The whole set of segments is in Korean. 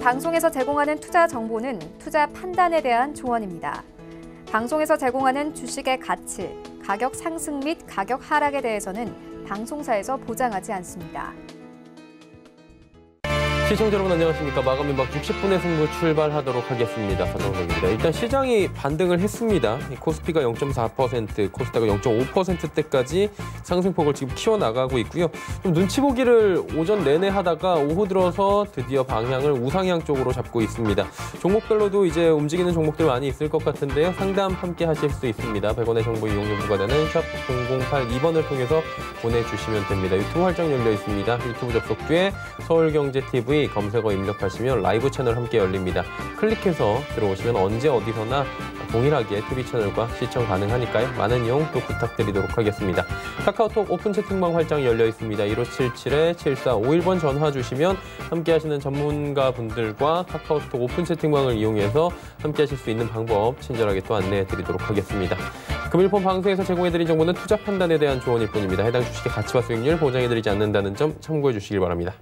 방송에서 제공하는 투자 정보는 투자 판단에 대한 조언입니다. 방송에서 제공하는 주식의 가치, 가격 상승 및 가격 하락에 대해서는 방송사에서 보장하지 않습니다. 시청자 여러분 안녕하십니까. 마감 임박 60분의 승부 출발하도록 하겠습니다. 사정동입니다. 일단 시장이 반등을 했습니다. 코스피가 0.4%, 코스닥가 0.5%대까지 상승폭을 지금 키워나가고 있고요. 좀 눈치 보기를 오전 내내 하다가 오후 들어서 드디어 방향을 우상향 쪽으로 잡고 있습니다. 종목별로도 이제 움직이는 종목들 많이 있을 것 같은데요. 상담 함께 하실 수 있습니다. 100원의 정보 이용료 부과되는 샵 0082번을 통해서 보내주시면 됩니다. 유튜브 활짝 열려 있습니다. 유튜브 접속 뒤에 서울경제TV 검색어 입력하시면 라이브 채널 함께 열립니다. 클릭해서 들어오시면 언제 어디서나 동일하게 TV 채널과 시청 가능하니까요. 많은 이용 또 부탁드리도록 하겠습니다. 카카오톡 오픈 채팅방 활짝 열려 있습니다. 1577-7451번 전화 주시면 함께 하시는 전문가분들과 카카오톡 오픈 채팅방을 이용해서 함께 하실 수 있는 방법 친절하게 또 안내해 드리도록 하겠습니다. 금일폰 방송에서 제공해드린 정보는 투자 판단에 대한 조언일 뿐입니다. 해당 주식의 가치와 수익률 보장해드리지 않는다는 점 참고해 주시길 바랍니다.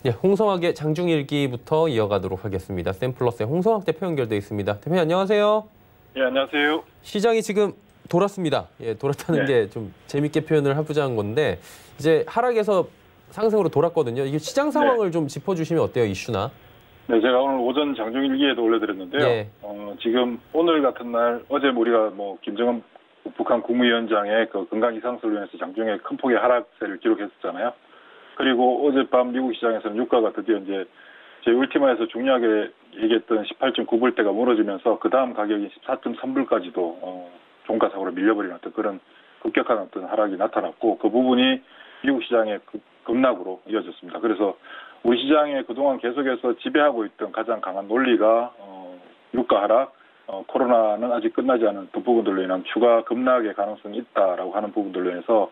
네, 홍성학의 장중일기부터 이어가도록 하겠습니다. 샘플러스의 홍성학 대표 연결돼 있습니다. 대표님 안녕하세요. 예, 안녕하세요. 시장이 지금 돌았습니다. 예, 돌았다는 게 좀 재밌게 표현을 해보자는 건데 이제 하락에서 상승으로 돌았거든요. 이게 시장 상황을 좀 짚어주시면 어때요, 이슈나? 네, 제가 오늘 오전 장중일기에도 올려드렸는데요. 네. 지금 오늘 같은 날 어제 우리가 김정은 북한 국무위원장의 그 건강 이상설로 인해서 장중에 큰 폭의 하락세를 기록했었잖아요. 그리고 어젯밤 미국 시장에서는 유가가 드디어 이제 제 울티마에서 중요하게 얘기했던 18.9불대가 무너지면서 그 다음 가격이 14.3불까지도 종가상으로 밀려버리는 어떤 그런 급격한 어떤 하락이 나타났고 그 부분이 미국 시장의 급락으로 이어졌습니다. 그래서 우리 시장에 그동안 계속해서 지배하고 있던 가장 강한 논리가 유가 하락, 코로나는 아직 끝나지 않은 그 부분들로 인한 추가 급락의 가능성이 있다라고 하는 부분들로 인해서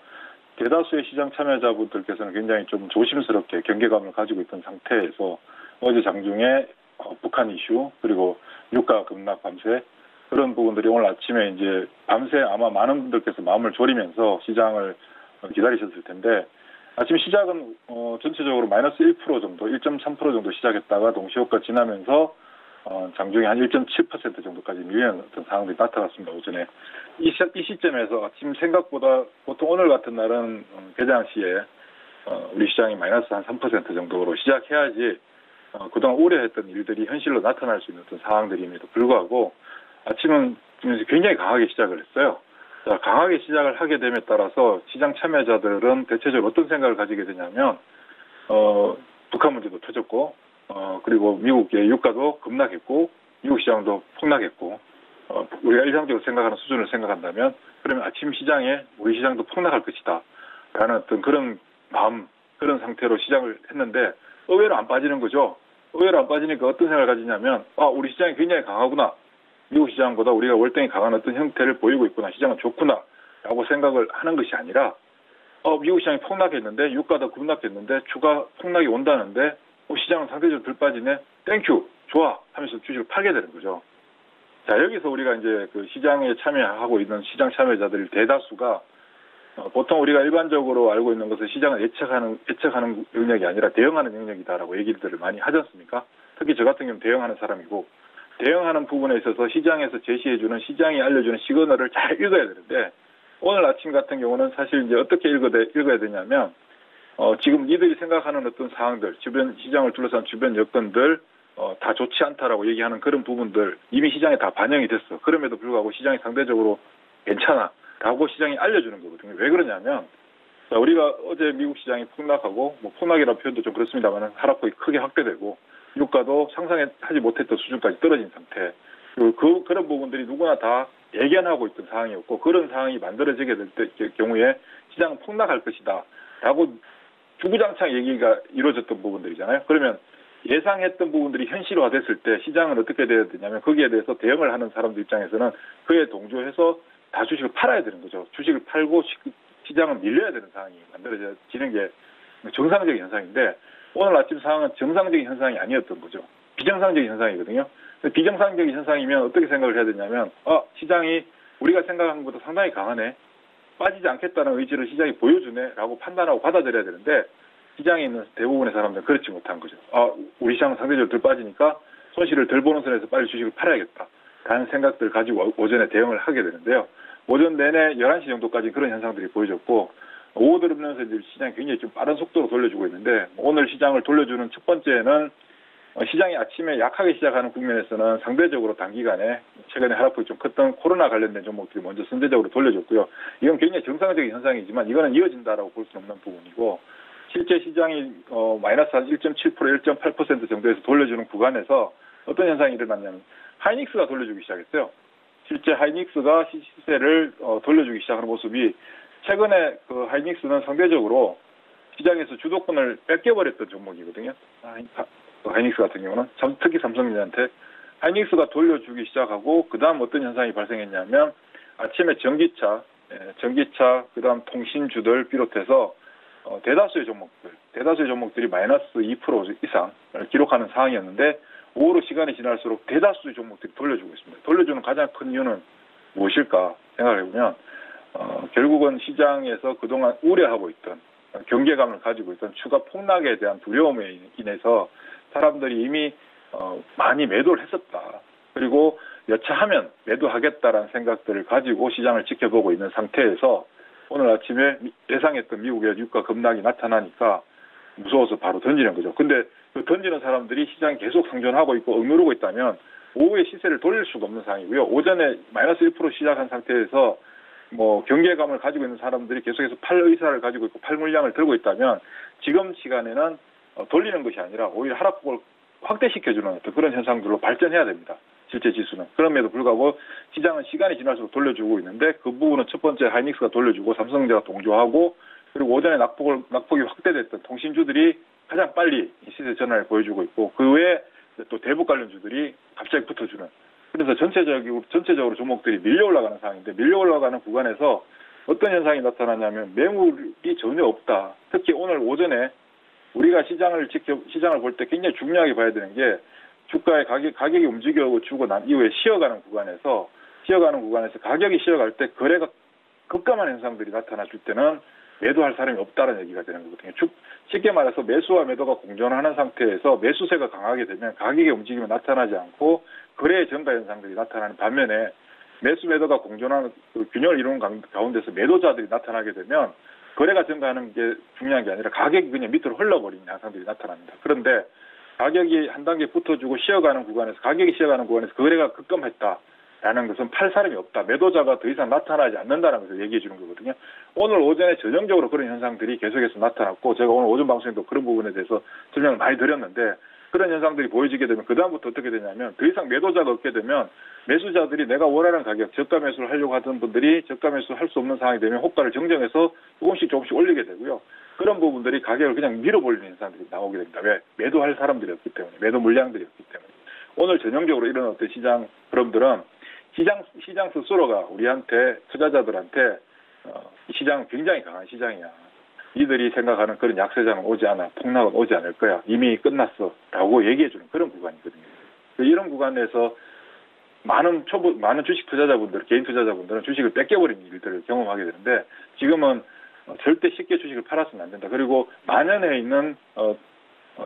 대다수의 시장 참여자분들께서는 굉장히 좀 조심스럽게 경계감을 가지고 있던 상태에서 어제 장중에 북한 이슈 그리고 유가 급락 밤새 그런 부분들이 오늘 아침에 이제 밤새 아마 많은 분들께서 마음을 졸이면서 시장을 기다리셨을 텐데 아침 시작은 전체적으로 마이너스 1% 정도, 1.3% 정도 시작했다가 동시효과 지나면서 장중에 한 1.7% 정도까지 밀리는 어떤 상황들이 나타났습니다. 오전에. 이 시점에서 아침 생각보다 보통 오늘 같은 날은 개장 시에 우리 시장이 마이너스 한 3% 정도로 시작해야지 그동안 우려했던 일들이 현실로 나타날 수 있는 어떤 상황들임에도 불구하고 아침은 굉장히 강하게 시작을 했어요. 자, 강하게 시작을 하게 됨에 따라서 시장 참여자들은 대체적으로 어떤 생각을 가지게 되냐면 북한 문제도 터졌고 그리고 미국의 유가도 급락했고 미국 시장도 폭락했고 우리가 일상적으로 생각하는 수준을 생각한다면 그러면 아침 시장에 우리 시장도 폭락할 것이다 라는 어떤 그런 마음 그런 상태로 시작을 했는데 의외로 안 빠지는 거죠. 의외로 안 빠지니까 어떤 생각을 가지냐면 우리 시장이 굉장히 강하구나. 미국 시장보다 우리가 월등히 강한 어떤 형태를 보이고 있구나. 시장은 좋구나 라고 생각을 하는 것이 아니라 미국 시장이 폭락했는데 유가도 급락했는데 추가 폭락이 온다는데 시장은 상대적으로 덜 빠지네. 땡큐 좋아 하면서 주식을 팔게 되는 거죠. 자, 여기서 우리가 이제 그 시장에 참여하고 있는 시장 참여자들 대다수가 보통 우리가 일반적으로 알고 있는 것은 시장을 예측하는 영역이 아니라 대응하는 영역이다라고 얘기들을 많이 하지 않습니까? 특히 저 같은 경우는 대응하는 사람이고 대응하는 부분에 있어서 시장에서 제시해주는 시장이 알려주는 시그널을 잘 읽어야 되는데 오늘 아침 같은 경우는 사실 이제 어떻게 읽어야 되냐면 지금 니들이 생각하는 어떤 상황들 주변 시장을 둘러싼 주변 여건들 다 좋지 않다라고 얘기하는 그런 부분들 이미 시장에 다 반영이 됐어. 그럼에도 불구하고 시장이 상대적으로 괜찮아 라고 시장이 알려주는 거거든요. 왜 그러냐면 우리가 어제 미국 시장이 폭락하고 폭락이라는 표현도 좀 그렇습니다만 하락폭이 크게 확대되고 유가도 상상하지 못했던 수준까지 떨어진 상태 그리고 그런 부분들이 누구나 다 예견하고 있던 상황이었고 그런 상황이 만들어지게 될 경우에 시장은 폭락할 것이다 라고 주구장창 얘기가 이루어졌던 부분들이잖아요. 그러면 예상했던 부분들이 현실화됐을 때 시장은 어떻게 돼야 되냐면 거기에 대해서 대응을 하는 사람들 입장에서는 그에 동조해서 다 주식을 팔아야 되는 거죠. 주식을 팔고 시장은 밀려야 되는 상황이 만들어지는 게 정상적인 현상인데 오늘 아침 상황은 정상적인 현상이 아니었던 거죠. 비정상적인 현상이거든요. 비정상적인 현상이면 어떻게 생각을 해야 되냐면 시장이 우리가 생각한 것보다 상당히 강하네. 빠지지 않겠다는 의지를 시장이 보여주네 라고 판단하고 받아들여야 되는데 시장에 있는 대부분의 사람들은 그렇지 못한 거죠. 우리 시장은 상대적으로 덜 빠지니까 손실을 덜 보는 선에서 빨리 주식을 팔아야겠다 라는 생각들을 가지고 오전에 대응을 하게 되는데요. 오전 내내 11시 정도까지 그런 현상들이 보여졌고 오후 들으면서 이제 시장이 굉장히 좀 빠른 속도로 돌려주고 있는데 오늘 시장을 돌려주는 첫 번째는 시장이 아침에 약하게 시작하는 국면에서는 상대적으로 단기간에 최근에 하락폭이 좀 컸던 코로나 관련된 종목들이 먼저 선제적으로 돌려줬고요. 이건 굉장히 정상적인 현상이지만 이거는 이어진다라고 볼 수 없는 부분이고 실제 시장이 마이너스 한 1.7%, 1.8% 정도에서 돌려주는 구간에서 어떤 현상이 일어났냐면 하이닉스가 돌려주기 시작했어요. 실제 하이닉스가 시세를 돌려주기 시작하는 모습이 최근에 그 하이닉스는 상대적으로 시장에서 주도권을 뺏겨버렸던 종목이거든요. 하이닉스 같은 경우는 특히 삼성전자한테 하이닉스가 돌려주기 시작하고 그 다음 어떤 현상이 발생했냐면 아침에 전기차 그다음 통신주들 비롯해서 대다수의 종목들이 마이너스 2% 이상을 기록하는 상황이었는데 오후로 시간이 지날수록 대다수의 종목들이 돌려주고 있습니다. 돌려주는 가장 큰 이유는 무엇일까 생각을 해보면 결국은 시장에서 그동안 우려하고 있던 경계감을 가지고 있던 추가 폭락에 대한 두려움에 인해서 사람들이 이미 많이 매도를 했었다. 그리고 여차하면 매도하겠다라는 생각들을 가지고 시장을 지켜보고 있는 상태에서 오늘 아침에 예상했던 미국의 유가 급락이 나타나니까 무서워서 바로 던지는 거죠. 근데 그 던지는 사람들이 시장이 계속 상존하고 있고 억누르고 있다면 오후에 시세를 돌릴 수가 없는 상황이고요. 오전에 마이너스 1% 시작한 상태에서 경계감을 가지고 있는 사람들이 계속해서 팔 의사를 가지고 있고 팔 물량을 들고 있다면 지금 시간에는 돌리는 것이 아니라 오히려 하락폭을 확대시켜주는 어떤 그런 현상들로 발전해야 됩니다. 실제 지수는. 그럼에도 불구하고 시장은 시간이 지날수록 돌려주고 있는데 그 부분은 첫 번째 하이닉스가 돌려주고 삼성전자가 동조하고 그리고 오전에 낙폭이 확대됐던 통신주들이 가장 빨리 시세 전환을 보여주고 있고 그 외에 또 대북 관련주들이 갑자기 붙어주는. 그래서 전체적으로 종목들이 밀려 올라가는 상황인데 밀려 올라가는 구간에서 어떤 현상이 나타나냐면 매물이 전혀 없다. 특히 오늘 오전에 우리가 시장을 볼 때 굉장히 중요하게 봐야 되는 게 주가의 가격이 움직여주고 난 이후에 쉬어가는 구간에서 가격이 쉬어갈 때 거래가 급감한 현상들이 나타났을 때는 매도할 사람이 없다는 얘기가 되는 거거든요. 쉽게 말해서 매수와 매도가 공존하는 상태에서 매수세가 강하게 되면 가격의 움직임이 나타나지 않고 거래의 증가 현상들이 나타나는 반면에 매수 매도가 공존하는 그 균형을 이루는 가운데서 매도자들이 나타나게 되면 거래가 증가하는 게 중요한 게 아니라 가격이 그냥 밑으로 흘러버리는 현상들이 나타납니다. 그런데 가격이 한 단계 붙어주고 가격이 쉬어가는 구간에서 거래가 급감했다라는 것은 팔 사람이 없다. 매도자가 더 이상 나타나지 않는다는 것을 얘기해 주는 거거든요. 오늘 오전에 전형적으로 그런 현상들이 계속해서 나타났고 제가 오늘 오전 방송에도 그런 부분에 대해서 설명을 많이 드렸는데 그런 현상들이 보여지게 되면 그다음부터 어떻게 되냐면 더 이상 매도자가 없게 되면 매수자들이 내가 원하는 가격, 저가 매수를 하려고 하던 분들이 저가 매수를 할 수 없는 상황이 되면 호가를 정정해서 조금씩 올리게 되고요. 그런 부분들이 가격을 그냥 밀어버리는 현상들이 나오게 됩니다. 왜? 매도할 사람들이 없기 때문에, 매도 물량들이 없기 때문에. 오늘 전형적으로 이런 어떤 시장 흐름들은 시장 스스로가 우리한테, 투자자들한테 시장은 굉장히 강한 시장이야. 이들이 생각하는 그런 약세장은 오지 않아. 폭락은 오지 않을 거야. 이미 끝났어. 라고 얘기해주는 그런 구간이거든요. 이런 구간에서 많은 주식 투자자분들, 개인 투자자분들은 주식을 뺏겨버리는 일들을 경험하게 되는데 지금은 절대 쉽게 주식을 팔았으면 안 된다. 그리고 만연해 있는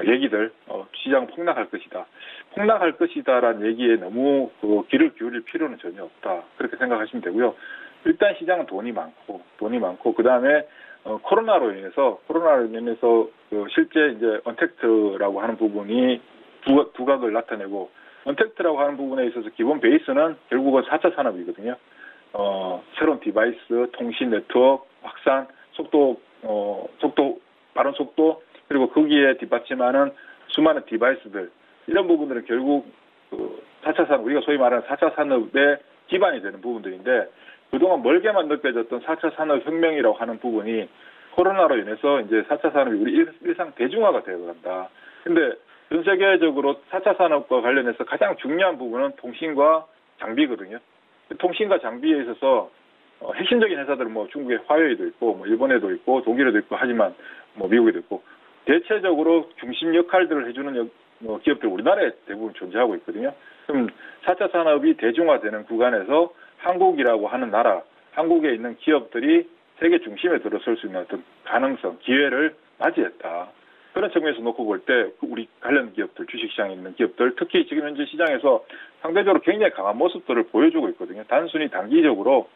얘기들, 시장 폭락할 것이다. 폭락할 것이다라는 얘기에 너무 귀를 기울일 필요는 전혀 없다. 그렇게 생각하시면 되고요. 일단 시장은 돈이 많고 그 다음에 코로나로 인해서 실제 이제 언택트라고 하는 부분이 두각을 나타내고 언택트라고 하는 부분에 있어서 기본 베이스는 결국은 4차 산업이거든요. 새로운 디바이스, 통신 네트워크, 확산, 빠른 속도, 그리고 거기에 뒷받침하는 수많은 디바이스들, 이런 부분들은 결국 4차 산업, 우리가 소위 말하는 4차 산업의 기반이 되는 부분들인데 그동안 멀게만 느껴졌던 4차 산업 혁명이라고 하는 부분이 코로나로 인해서 이제 4차 산업이 우리 일상 대중화가 되어간다. 근데 전 세계적으로 4차 산업과 관련해서 가장 중요한 부분은 통신과 장비거든요. 통신과 장비에 있어서 핵심적인 회사들은 중국의 화웨이도 있고 일본에도 있고 독일에도 있고 하지만 미국에도 있고 대체적으로 중심 역할들을 해주는 기업들 우리나라에 대부분 존재하고 있거든요. 그럼 4차 산업이 대중화되는 구간에서 한국이라고 하는 나라, 한국에 있는 기업들이 세계 중심에 들어설 수 있는 어떤 가능성, 기회를 맞이했다. 그런 측면에서 놓고 볼 때 우리 관련 기업들, 주식시장에 있는 기업들, 특히 지금 현재 시장에서 상대적으로 굉장히 강한 모습들을 보여주고 있거든요. 단순히 단기적으로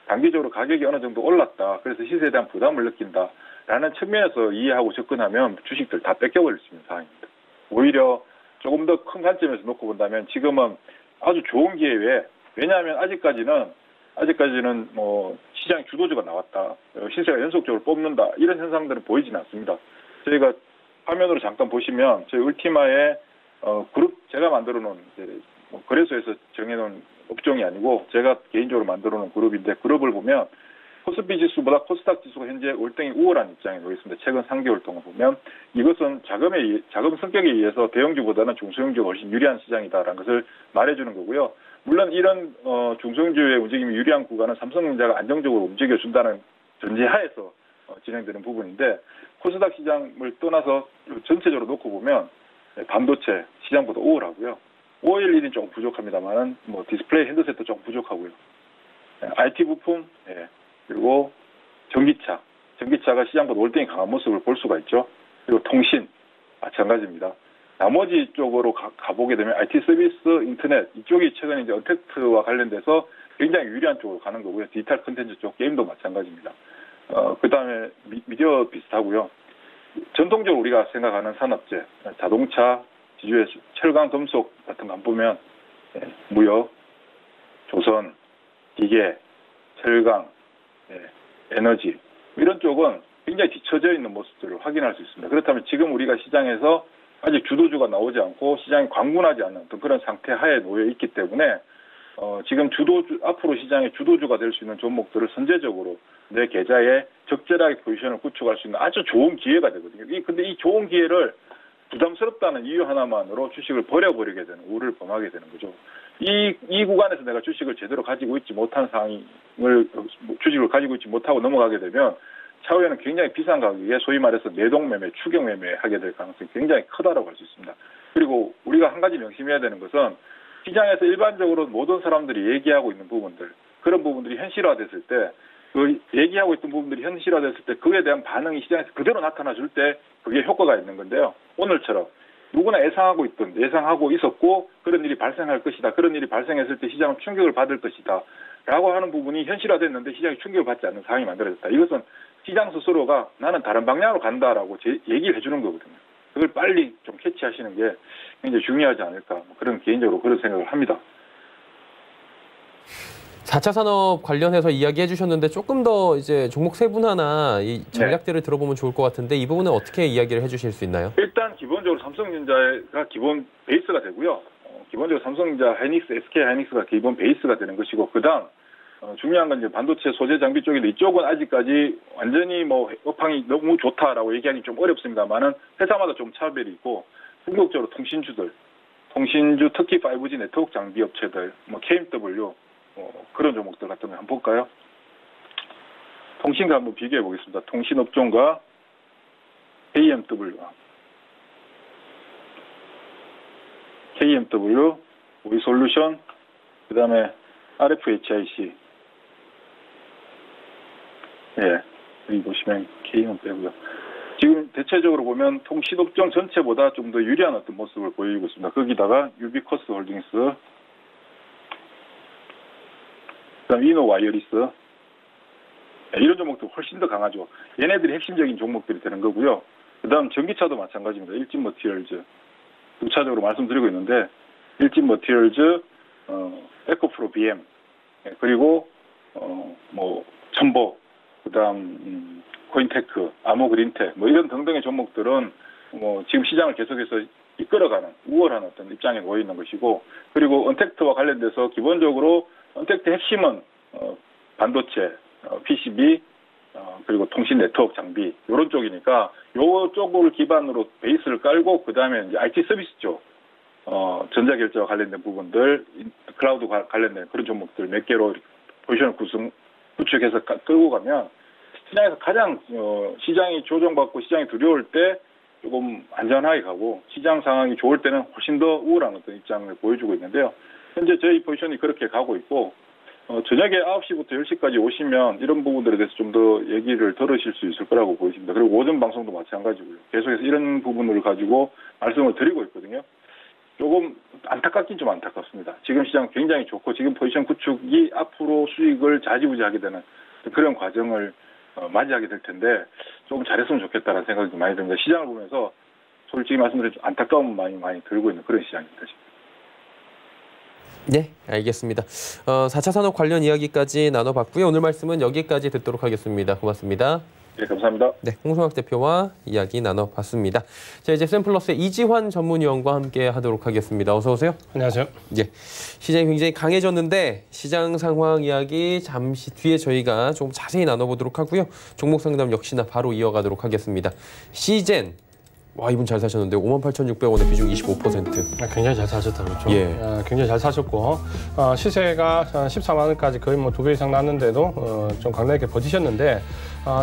가격이 어느 정도 올랐다. 그래서 시세에 대한 부담을 느낀다라는 측면에서 이해하고 접근하면 주식들 다 뺏겨버릴 수 있는 상황입니다. 오히려 조금 더 큰 관점에서 놓고 본다면 지금은 아주 좋은 기회에, 왜냐하면 아직까지는 뭐 시장 주도주가 나왔다, 시세가 연속적으로 뽑는다, 이런 현상들은 보이지는 않습니다. 저희가 화면으로 잠깐 보시면 저희 울티마의 그룹, 제가 만들어 놓은 거래소에서 정해놓은 업종이 아니고 제가 개인적으로 만들어 놓은 그룹인데, 그룹을 보면 코스피 지수보다 코스닥 지수가 현재 월등히 우월한 입장에 놓여 있습니다. 최근 3개월 동안 보면 이것은 자금 성격에 의해서 대형주보다는 중소형주가 훨씬 유리한 시장이다라는 것을 말해주는 거고요. 물론 이런 중소형주의 움직임이 유리한 구간은 삼성전자가 안정적으로 움직여준다는 전제하에서 진행되는 부분인데, 코스닥 시장을 떠나서 전체적으로 놓고 보면 반도체 시장보다 우월하고요. OLED는 조금 부족합니다만은 뭐 디스플레이 핸드셋도 조금 부족하고요. IT 부품, 그리고 전기차가 시장보다 월등히 강한 모습을 볼 수가 있죠. 그리고 통신 마찬가지입니다. 나머지 쪽으로 가보게 되면 IT 서비스, 인터넷 이쪽이 최근에 이제 언택트와 관련돼서 굉장히 유리한 쪽으로 가는 거고요. 디지털 콘텐츠 쪽 게임도 마찬가지입니다. 그 다음에 미디어 비슷하고요. 전통적으로 우리가 생각하는 산업재, 자동차, 지주의 철강, 금속 같은 거 안 보면 무역, 조선, 기계, 철강, 에너지 이런 쪽은 굉장히 뒤처져 있는 모습들을 확인할 수 있습니다. 그렇다면 지금 우리가 시장에서 아직 주도주가 나오지 않고 시장이 광분하지 않는 그런 상태 하에 놓여 있기 때문에 지금 앞으로 시장의 주도주가 될 수 있는 종목들을 선제적으로 내 계좌에 적절하게 포지션을 구축할 수 있는 아주 좋은 기회가 되거든요. 근데 이 좋은 기회를 부담스럽다는 이유 하나만으로 주식을 버려버리게 되는, 우를 범하게 되는 거죠. 이 구간에서 내가 주식을 제대로 가지고 있지 못한 주식을 가지고 있지 못하고 넘어가게 되면 차후에는 굉장히 비싼 가격에 소위 말해서 내동매매, 추격매매 하게 될 가능성이 굉장히 크다라고 할 수 있습니다. 그리고 우리가 한 가지 명심해야 되는 것은 시장에서 일반적으로 모든 사람들이 얘기하고 있는 부분들, 그런 부분들이 현실화됐을 때, 그 얘기하고 있던 부분들이 현실화됐을 때 그에 대한 반응이 시장에서 그대로 나타나 줄 때 그게 효과가 있는 건데요. 오늘처럼 누구나 예상하고 있었고 그런 일이 발생할 것이다. 그런 일이 발생했을 때 시장은 충격을 받을 것이다. 라고 하는 부분이 현실화됐는데 시장이 충격을 받지 않는 상황이 만들어졌다. 이것은 시장 스스로가 나는 다른 방향으로 간다라고 얘기를 해주는 거거든요. 그걸 빨리 좀 캐치하시는 게 굉장히 중요하지 않을까. 개인적으로 그런 생각을 합니다. 4차 산업 관련해서 이야기해 주셨는데 조금 더 이제 종목 세분화나 이 전략들을 들어보면 좋을 것 같은데 이 부분은 어떻게 이야기를 해 주실 수 있나요? 일단 기본적으로 삼성전자가 기본 베이스가 되고요. 기본적으로 삼성전자, 하이닉스, SK 하이닉스가 기본 베이스가 되는 것이고, 그다음 중요한 건 이제 반도체 소재 장비 쪽인데 이쪽은 아직까지 완전히 뭐 업황이 너무 좋다라고 얘기하기 좀 어렵습니다만은 회사마다 좀 차별이 있고, 궁극적으로 통신주 특히 5G 네트워크 장비 업체들, 뭐 KMW 그런 종목들 같은 거 한번 볼까요? 통신과 한번 비교해 보겠습니다. 통신업종과 KMW, 우리솔루션, 그 다음에 RFHIC. 여기 보시면 K는 빼고요. 지금 대체적으로 보면 통신업종 전체보다 좀 더 유리한 어떤 모습을 보이고 있습니다. 거기다가 유비커스 홀딩스, 그다음 이노 와이어리스, 이런 종목도 훨씬 더 강하죠. 얘네들이 핵심적인 종목들이 되는 거고요. 그다음 전기차도 마찬가지입니다. 일진 머티리얼즈 2차적으로 말씀드리고 있는데, 일진 머티리얼즈, 에코프로 BM, 그리고 뭐 첨보, 그다음 코인테크, 아모그린텍, 뭐 이런 등등의 종목들은 뭐 지금 시장을 계속해서 이끌어가는 우월한 어떤 입장에 놓여 있는 것이고, 그리고 언택트와 관련돼서 기본적으로 언택트 핵심은 반도체, PCB, 그리고 통신 네트워크 장비 이런 쪽이니까 요 쪽을 기반으로 베이스를 깔고 그 다음에 이제 IT 서비스 쪽, 전자결제와 관련된 부분들, 클라우드 관련된 그런 종목들 몇 개로 포지션을 구축해서 끌고 가면 시장에서 가장 시장이 조정받고 시장이 두려울 때 조금 안전하게 가고 시장 상황이 좋을 때는 훨씬 더 우월한 어떤 입장을 보여주고 있는데요. 현재 저희 포지션이 그렇게 가고 있고 저녁에 9시부터 10시까지 오시면 이런 부분들에 대해서 좀 더 얘기를 들으실 수 있을 거라고 보입니다. 그리고 오전 방송도 마찬가지고요. 계속해서 이런 부분을 가지고 말씀을 드리고 있거든요. 조금 안타깝긴 좀 안타깝습니다. 지금 시장 굉장히 좋고 지금 포지션 구축이 앞으로 수익을 좌지우지하게 되는 그런 과정을 맞이하게 될 텐데 조금 잘했으면 좋겠다는 생각이 많이 듭니다. 시장을 보면서 솔직히 말씀드리면 안타까움 많이 들고 있는 그런 시장입니다. 지금. 네, 알겠습니다. 4차 산업 관련 이야기까지 나눠봤고요. 오늘 말씀은 여기까지 듣도록 하겠습니다. 고맙습니다. 네, 감사합니다. 네, 홍성학 대표와 이야기 나눠봤습니다. 자, 이제 샘플러스의 이지환 전문위원과 함께 하도록 하겠습니다. 어서 오세요. 안녕하세요. 예, 시장이 굉장히 강해졌는데 시장 상황 이야기 잠시 뒤에 저희가 좀 자세히 나눠보도록 하고요. 종목 상담 역시나 바로 이어가도록 하겠습니다. 시젠. 와, 이분 잘 사셨는데 58,600원에 비중 25%. 굉장히 잘 사셨다 그렇죠. 예. 굉장히 잘 사셨고 시세가 14만 원까지 거의 뭐 2배 이상 났는데도 좀 강력하게 버티셨는데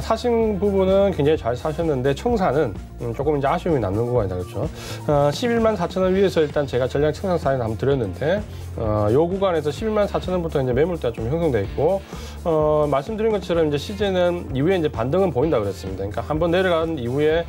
사신 부분은 굉장히 잘 사셨는데 청사는 조금 이제 아쉬움이 남는 구간이다 그렇죠. 11만 4천 원 위에서 일단 제가 전량 청산 사인 한번 드렸는데 요 구간에서 11만 4천 원부터 이제 매물대가 좀 형성돼 있고 말씀드린 것처럼 이제 시제는 이후에 이제 반등은 보인다 그랬습니다. 그러니까 한번 내려간 이후에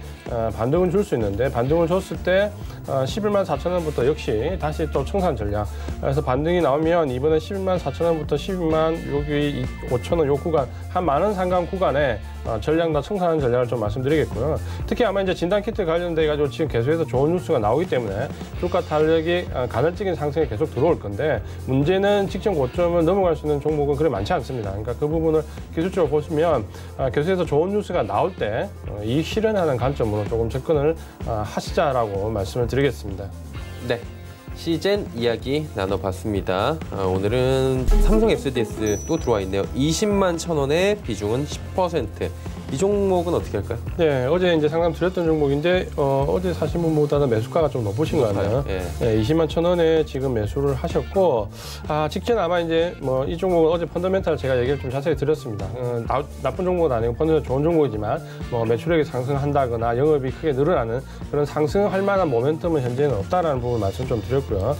반등은 줄 수 있는데 반등을 줬을 때 11만 4천 원부터 역시 다시 또 청산 전략. 그래서 반등이 나오면 이번에 11만 4천 원부터 12만 여기 5천 원 요 구간 한 만 원 상간 구간에 전략과 청산하는 전략을 좀 말씀드리겠고요. 특히 아마 이제 진단키트 관련돼 가지고 지금 계속해서 좋은 뉴스가 나오기 때문에 주가 탄력이 간헐적인 상승에 계속 들어올 건데 문제는 직전 고점을 넘어갈 수 있는 종목은 그리 많지 않습니다. 그러니까 그 부분을 기술적으로 보시면 계속해서 좋은 뉴스가 나올 때 이익 실현하는 관점으로 조금 접근을 하시자라고 말씀을 드리겠습니다. 네, 시젠 이야기 나눠봤습니다. 오늘은 삼성 SDS 또 들어와 있네요. 20만 1,000원에 비중은 10%. 이 종목은 어떻게 할까요? 네, 어제 이제 상담 드렸던 종목인데 어제 사신 분보다는 매수가가 좀 높으신 것 같네요. 예. 네, 20만 1,000원에 지금 매수를 하셨고 직전 아마 이제 뭐 이 종목은 어제 펀더멘탈 제가 얘기를 좀 자세히 드렸습니다. 나쁜 종목은 아니고 펀더멘탈 좋은 종목이지만 뭐 매출액이 상승한다거나 영업이 크게 늘어나는 그런 상승할 만한 모멘텀은 현재는 없다라는 부분 말씀 좀 드렸고요.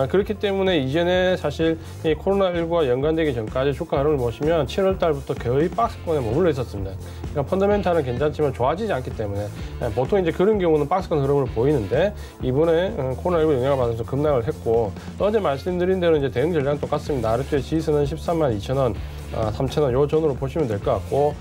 그렇기 때문에 이전에 사실 이 코로나19와 연관되기 전까지 주가 흐름을 보시면 7월 달부터 거의 박스권에 머물러 있었습니다. 그러니까 펀더멘탈은 괜찮지만 좋아지지 않기 때문에 보통 이제 그런 경우는 박스권 흐름을 보이는데 이번에 코로나19 영향을 받아서 급락을 했고 어제 말씀드린 대로 이제 대응 전략은 똑같습니다. 아래쪽에 지수는 13만 2천 원, 3천 원 요 전으로 보시면 될 것 같고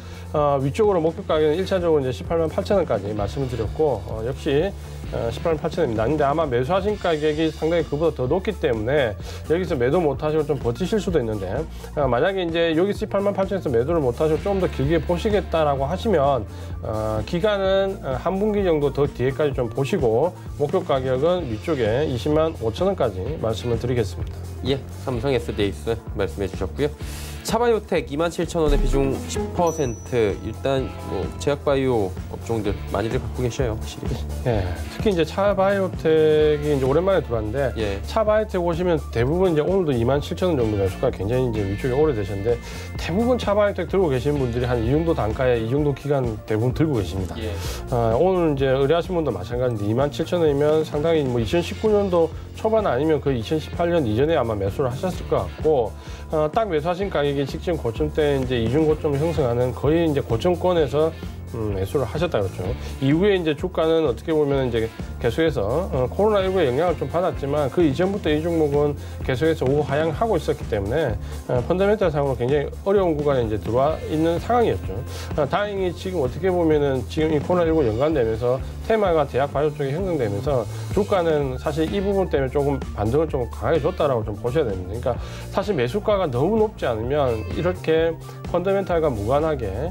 위쪽으로 목표 가격은 1차적으로 이제 18만 8천 원까지 말씀을 드렸고 역시 18만 8천 원입니다. 근데 아마 매수하신 가격이 상당히 그보다 더 높기 때문에 여기서 매도 못하시고 좀 버티실 수도 있는데 만약에 이제 여기서 18만 8천 원에서 매도를 못하시고 좀 더 길게 보시겠다라고 하시면 기간은 한 분기 정도 더 뒤에까지 좀 보시고 목표 가격은 위쪽에 20만 5천 원까지 말씀을 드리겠습니다. 예, 삼성 SDS 말씀해 주셨고요. 차바이오텍 27,000원에 비중 10%. 일단 뭐 제약바이오 업종들 많이들 갖고 계셔요, 확실히. 예, 특히 이제 차바이오텍이 이제 오랜만에 들어왔는데 예. 차바이오텍 오시면 대부분 이제 오늘도 27,000원 정도 매수가 굉장히 이제 위쪽에 오래되셨는데 대부분 차바이오텍 들고 계시는 분들이 한 이 정도 단가에 이 정도 기간 대부분 들고 계십니다. 예. 오늘 이제 의뢰하신 분도 마찬가지인데 27,000원이면 상당히 뭐 2019년도 초반 아니면 그 2018년 이전에 아마 매수를 하셨을 것 같고 딱 매수하신 가격이 직전 고점 때 이제 이중 고점을 형성하는 거의 이제 고점권에서 매수를 하셨다 그렇죠. 이후에 이제 주가는 어떻게 보면 이제 계속해서 코로나19의 영향을 좀 받았지만 그 이전부터 이 종목은 계속해서 우하향하고 있었기 때문에 펀더멘탈 상으로 굉장히 어려운 구간에 이제 들어와 있는 상황이었죠. 다행히 지금 어떻게 보면은 지금 이 코로나19 연관되면서 테마가 대학 바이오 쪽에 형성되면서 주가는 사실 이 부분 때문에 조금 반등을 좀 강하게 줬다라고 좀 보셔야 됩니다. 그러니까 사실 매수가가 너무 높지 않으면 이렇게 펀더멘탈과 무관하게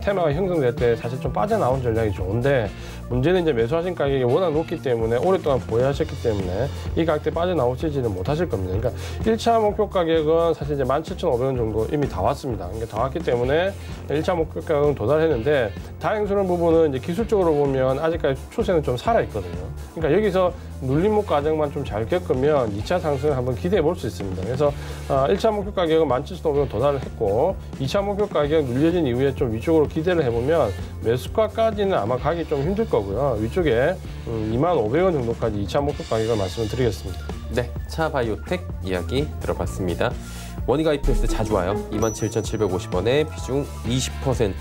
테마가 형성될 때 사실 좀 빠져나온 전략이 좋은데 문제는 이제 매수하신 가격이 워낙 높기 때문에 오랫동안 보유하셨기 때문에 이 가격대 빠져나오시지는 못하실 겁니다. 그러니까 1차 목표 가격은 사실 이제 17,500원 정도 이미 다 왔습니다. 그러니까 다 왔기 때문에 1차 목표 가격은 도달했는데 다행스러운 부분은 이제 기술적으로 보면 아직까지 추세는 좀 살아있거든요. 그러니까 여기서 눌림목 과정만 좀 잘 겪으면 2차 상승을 한번 기대해 볼 수 있습니다. 그래서 1차 목표 가격은 17,500원 도달을 했고 2차 목표 가격 눌려진 이후에 좀 위쪽으로 기대를 해보면 매수가까지는 아마 가기 좀 힘들 것 거고요. 위쪽에 25,500원 정도까지 2차 목표 가격을 말씀을 드리겠습니다. 네, 차 바이오텍 이야기 들어봤습니다. 원익 IPS 자주 와요. 27,750원에 비중 20%.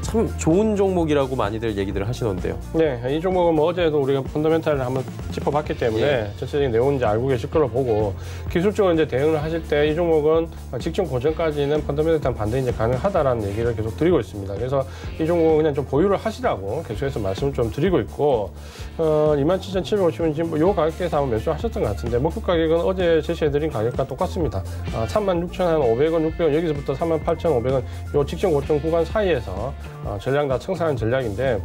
참 좋은 종목이라고 많이들 얘기들 하시던데요. 네, 이 종목은 뭐 어제도 우리가 펀더멘탈을 한번 짚어봤기 때문에 전체적인 내용은 이제 알고 계실 걸로 보고 기술적으로 이제 대응을 하실 때 이 종목은 직전 고전까지는 펀더멘탈 반등이 이제 가능하다라는 얘기를 계속 드리고 있습니다. 그래서 이 종목은 그냥 좀 보유를 하시라고 계속해서 말씀을 좀 드리고 있고 27,750원 지금 요 가격대에서 한번 매수하셨던 것 같은데 목표 가격은 어제 제시해드린 가격과 똑같습니다. 36,500원, 600원 여기서부터 38,500원 요 직전 고점 구간 사이에서 전략 다 청산한 전략인데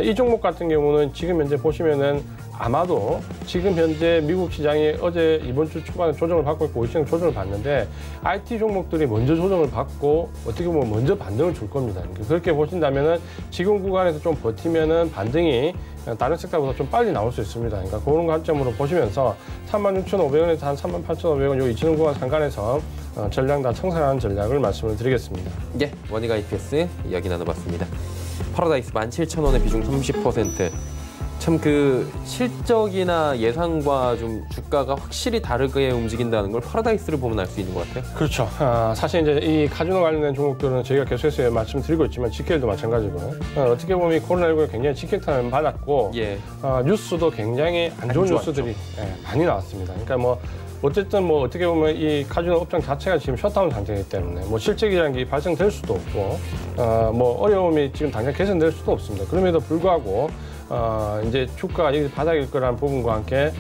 이 종목 같은 경우는 지금 현재 보시면은 아마도 지금 현재 미국 시장이 어제 이번 주 초반에 조정을 받고 있고 시장 조정을 받는데 IT 종목들이 먼저 조정을 받고 어떻게 보면 먼저 반등을 줄 겁니다. 그렇게 보신다면은 지금 구간에서 좀 버티면은 반등이 다른 섹터보다 좀 빨리 나올 수 있습니다. 그러니까 그런 관점으로 보시면서 36,500원에서 한 38,500원 요 이치는 구간 상간에서 전략 다 청산한 전략을 말씀을 드리겠습니다. 예, 원익 IPS 이야기 나눠봤습니다. 파라다이스 17,000원에 비중 30%. 참 그 실적이나 예상과 좀 주가가 확실히 다르게 움직인다는 걸 파라다이스를 보면 알 수 있는 것 같아요. 그렇죠. 사실 이제 이 카지노 관련된 종목들은 저희가 계속해서 말씀드리고 있지만 지켈도 마찬가지고요. 어떻게 보면 이 코로나19에 굉장히 직격탄을 받았고 뉴스도 굉장히 안 좋은 뉴스들이 많이 나왔습니다. 그러니까 뭐 어쨌든 뭐 어떻게 보면 이 카지노 업장 자체가 지금 셧다운 상태이기 때문에 뭐 실적이라는 게 발생될 수도 없고 뭐 어려움이 지금 당장 개선될 수도 없습니다. 그럼에도 불구하고 이제 주가가 여기 바닥일 거라는 부분과 함께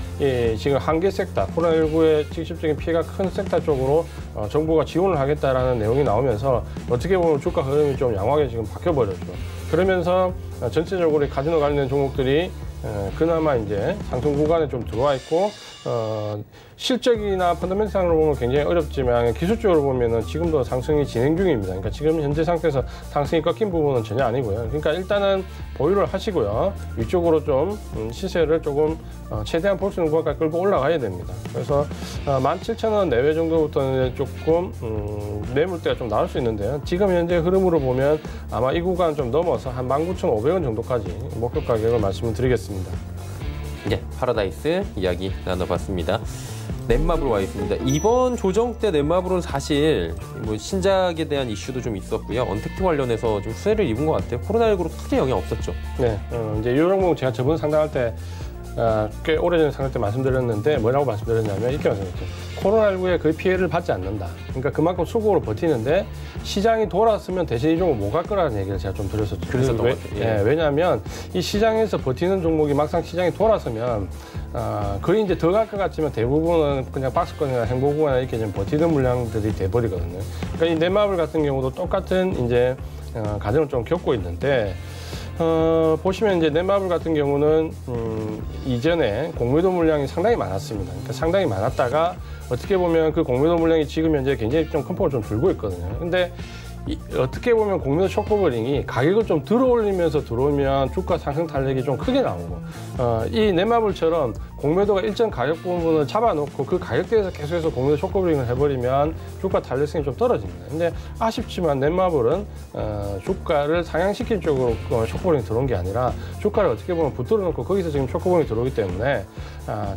지금 한계 섹터, 코로나19의 직접적인 피해가 큰 섹터 쪽으로 정부가 지원을 하겠다라는 내용이 나오면서 어떻게 보면 주가 흐름이 좀 양호하게 지금 바뀌어버렸죠. 그러면서 전체적으로 카지노 관련 종목들이 그나마 이제 상승 구간에 좀 들어와 있고 실적이나 펀더멘탈상으로 보면 굉장히 어렵지만 기술적으로 보면은 지금도 상승이 진행 중입니다. 그러니까 지금 현재 상태에서 상승이 꺾인 부분은 전혀 아니고요. 그러니까 일단은 보유를 하시고요. 위쪽으로 좀 시세를 조금 최대한 볼 수 있는 구간까지 끌고 올라가야 됩니다. 그래서 17,000원 내외 정도부터는 조금 매물대가 좀 나올 수 있는데요. 지금 현재 흐름으로 보면 아마 이 구간 좀 넘어서 한 19,500원 정도까지 목표 가격을 말씀을 드리겠습니다. 예, 파라다이스 이야기 나눠봤습니다. 넷마블 와 있습니다. 이번 조정 때 넷마블은 사실 뭐 신작에 대한 이슈도 좀 있었고요. 언택트 관련해서 좀 수혜를 입은 것 같아요. 코로나19로 크게 영향 없었죠. 네, 이제 이 종목 제가 저번 상담할 때 꽤 오래전에 상담 때 말씀드렸는데 뭐라고 말씀드렸냐면 이렇게 말씀드렸죠. 코로나19에 그 피해를 받지 않는다. 그러니까 그만큼 수급으로 버티는데 시장이 돌아서면 대신 이 종목 못 갈 거라는 얘기를 제가 좀 드렸었죠. 그랬었던 것 같아요. 왜냐하면 이 시장에서 버티는 종목이 막상 시장이 돌아서면 거의 이제 더 갈 것 같지만 대부분은 그냥 박스권이나 행보구나 이렇게 좀 버티는 물량들이 돼버리거든요. 그러니까 이 넷마블 같은 경우도 똑같은 이제 과정을 좀 겪고 있는데 보시면 이제 넷마블 같은 경우는 이전에 공매도 물량이 상당히 많았습니다. 그러니까 상당히 많았다가 어떻게 보면 그 공매도 물량이 지금 현재 굉장히 좀 큰 폭으로 좀 줄고 있거든요. 근데 어떻게 보면 공매도 쇼커버링이 가격을 좀 들어올리면서 들어오면 주가 상승 탄력이 좀 크게 나오고 이 넷마블처럼 공매도가 일정 가격 부분을 잡아놓고 그 가격대에서 계속해서 공매도 쇼커버링을 해버리면 주가 탄력성이 좀 떨어집니다. 근데 아쉽지만 넷마블은 주가를 상향시킬 쪽으로 쇼커버링이 들어온 게 아니라 주가를 어떻게 보면 붙들어 놓고 거기서 지금 쇼커버링이 들어오기 때문에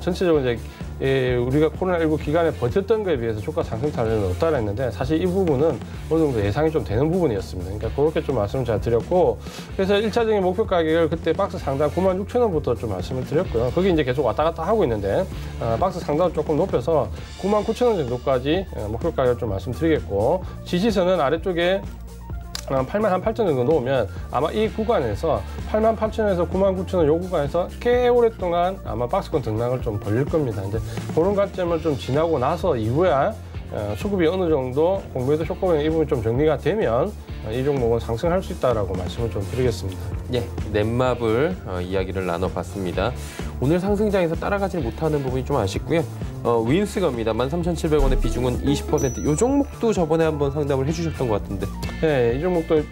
전체적으로 이제 우리가 코로나19 기간에 버텼던 거에 비해서 주가 상승 탄력은 없다라 했는데 사실 이 부분은 어느 정도 예상이 좀 되는 부분이었습니다. 그러니까 그렇게 좀 말씀을 잘 드렸고 그래서 1차적인 목표 가격을 그때 박스 상단 96,000원부터 좀 말씀을 드렸고요. 거기 이제 계속 왔다 갔다 하고 있는데 박스 상단을 조금 높여서 99,000원 정도까지 목표 가격을 좀 말씀드리겠고 지지선은 아래쪽에 88,000원 정도 놓으면 아마 이 구간에서 88,000원에서 99,000원 요 구간에서 꽤 오랫동안 아마 박스권 등락을 좀 벌릴 겁니다. 이제 그런 관점을 좀 지나고 나서 이후에 수급이 어느 정도 공매도 쇼커버링 이 부분이 좀 정리가 되면 이 종목은 상승할 수 있다라고 말씀을 좀 드리겠습니다. 예, 넷마블 이야기를 나눠봤습니다. 오늘 상승장에서 따라가지 못하는 부분이 좀 아쉽고요. 윈스 갑니다. 13,700원의 비중은 20%. 이 종목도 저번에 한번 상담을 해주셨던 것 같은데. 네, 이 종목도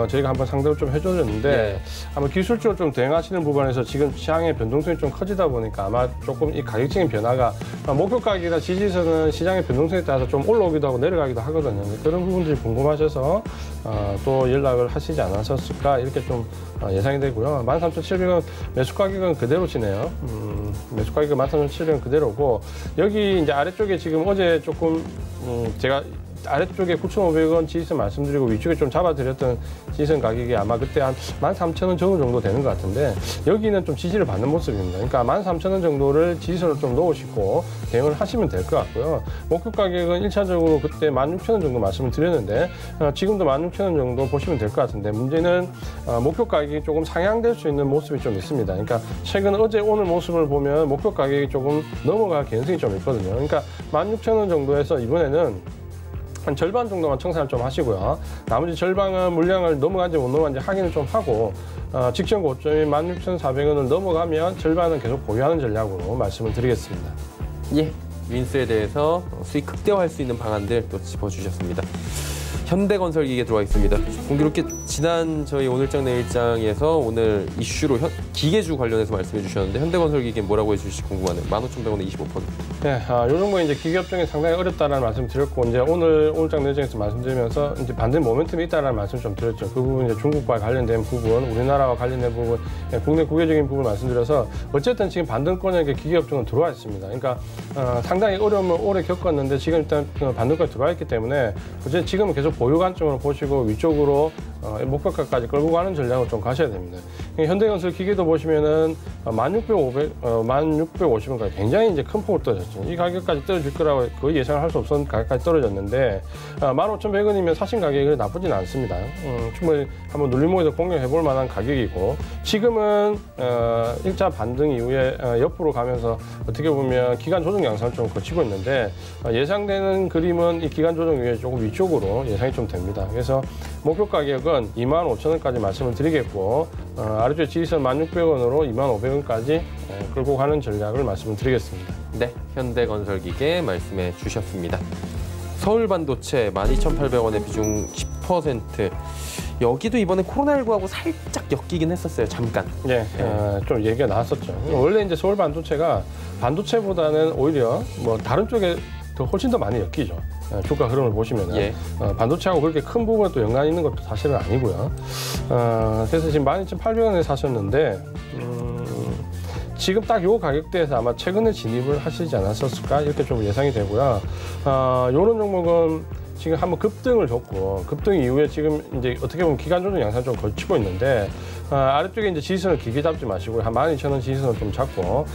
저희가 한번 상담을 좀 해줬는데 예. 아마 기술적으로 좀 대응하시는 부분에서 지금 시장의 변동성이 좀 커지다 보니까 아마 조금 이 가격적인 변화가 목표 가격이나 지지선은 시장의 변동성에 따라서 좀 올라오기도 하고 내려가기도 하거든요. 그런 부분들이 궁금하셔서 또 연락을 하시지 않았었을까 이렇게 좀 예상이 되고요. 13,700원 매수 가격은 그대로시네요. 매수 가격은 13,700원 그대로고 여기 이제 아래쪽에 지금 어제 조금 제가 아래쪽에 9,500원 지지선 말씀드리고 위쪽에 좀 잡아드렸던 지지선 가격이 아마 그때 한 13,000원 정도 되는 것 같은데 여기는 좀 지지를 받는 모습입니다. 그러니까 13,000원 정도를 지지선을 좀 놓으시고 대응을 하시면 될 것 같고요. 목표 가격은 1차적으로 그때 16,000원 정도 말씀을 드렸는데 지금도 16,000원 정도 보시면 될 것 같은데 문제는 목표 가격이 조금 상향될 수 있는 모습이 좀 있습니다. 그러니까 최근 어제 오늘 모습을 보면 목표 가격이 조금 넘어갈 가능성이 좀 있거든요. 그러니까 16,000원 정도에서 이번에는 한 절반 정도만 청산을 좀 하시고요. 나머지 절반은 물량을 넘어간지 못 넘어간지 확인을 좀 하고 직전 고점이 16,400원을 넘어가면 절반은 계속 보유하는 전략으로 말씀을 드리겠습니다. 예, 윈스에 대해서 수익 극대화할 수 있는 방안들 또 짚어주셨습니다. 현대건설기기에 들어와 있습니다. 공교롭게 지난 저희 오늘장 내일장에서 오늘 이슈로 기계주 관련해서 말씀해 주셨는데 현대건설기기는 뭐라고 해주실지 궁금하네요. 15,100원에 25%. 네, 요 정도 이제 기계업종이 상당히 어렵다라는 말씀 드렸고 이제 오늘장 내일장에서 말씀드리면서 이제 반대 모멘텀이 있다라는 말씀 좀 드렸죠. 그 부분 이제 중국과 관련된 부분, 우리나라와 관련된 부분, 국내 국외적인 부분 말씀드려서 어쨌든 지금 반등권에 기계업종은 들어와 있습니다. 그러니까 상당히 어려움을 오래 겪었는데 지금 일단 반등권에 들어와 있기 때문에 어쨌든 지금은 계속 보유 관점으로 보시고 위쪽으로 목표가까지 끌고 가는 전략을 좀 가셔야 됩니다. 현대건설 기계도 보시면은 1650원까지 굉장히 이제 큰 폭으로 떨어졌죠. 이 가격까지 떨어질 거라고 거의 예상을 할 수 없었던 가격까지 떨어졌는데 15,100원이면 사신 가격이 나쁘진 않습니다. 충분히 한번 눌림목에서 공략해 볼 만한 가격이고 지금은 1차 반등 이후에 옆으로 가면서 어떻게 보면 기간 조정 양상을 좀 거치고 있는데 예상되는 그림은 이 기간 조정 이후에 조금 위쪽으로 예상이 좀 됩니다. 그래서 목표 가격은 25,000원까지 말씀을 드리겠고 아래쪽에 지지선 16,000원으로 25,000원까지 끌고 가는 전략을 말씀을 드리겠습니다. 네, 현대건설기계 말씀해 주셨습니다. 서울반도체 12,800원의 비중 10%. 여기도 이번에 코로나19하고 살짝 엮이긴 했었어요. 잠깐. 네, 좀 얘기가 나왔었죠. 원래 이제 서울반도체가 반도체보다는 오히려 뭐 다른 쪽에 훨씬 더 많이 엮이죠. 주가 흐름을 보시면은 예. 반도체하고 그렇게 큰 부분에 또 연관이 있는 것도 사실은 아니고요. 그래서 지금 12,800원에 사셨는데 지금 딱 요 가격대에서 아마 최근에 진입을 하시지 않았었을까 이렇게 좀 예상이 되고요. 요런 종목은 지금 한번 급등을 줬고 급등 이후에 지금 이제 어떻게 보면 기간 조정 양상 좀 걸치고 있는데 아래쪽에 이제 지지선을 길게 잡지 마시고 한 12,000원 지지선을 좀 잡고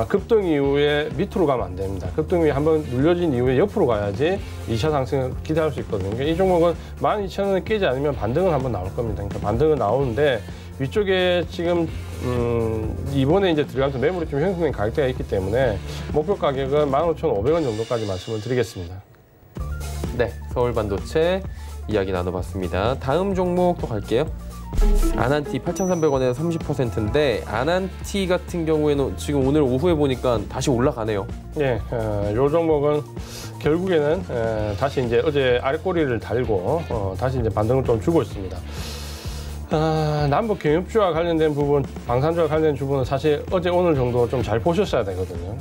급등 이후에 밑으로 가면 안 됩니다. 급등 이후에 한번 눌려진 이후에 옆으로 가야지 2차 상승을 기대할 수 있거든요. 그러니까 이 종목은 12,000원을 깨지 않으면 반등은 한번 나올 겁니다. 그러니까 반등은 나오는데 위쪽에 지금 이번에 이제 들어가면서 매물이 좀 형성된 가격대가 있기 때문에 목표 가격은 15,500원 정도까지 말씀을 드리겠습니다. 네, 서울반도체 이야기 나눠봤습니다. 다음 종목 또 갈게요. 아난티 8,300원에 30%인데 아난티 같은 경우에는 지금 오늘 오후에 보니까 다시 올라가네요. 네, 요 종목은 결국에는 다시 이제 어제 아랫꼬리를 달고 다시 이제 반등을 좀 주고 있습니다. 남북 경협주와 관련된 부분, 방산주와 관련된 부분은 사실 어제 오늘 정도 좀 잘 보셨어야 되거든요.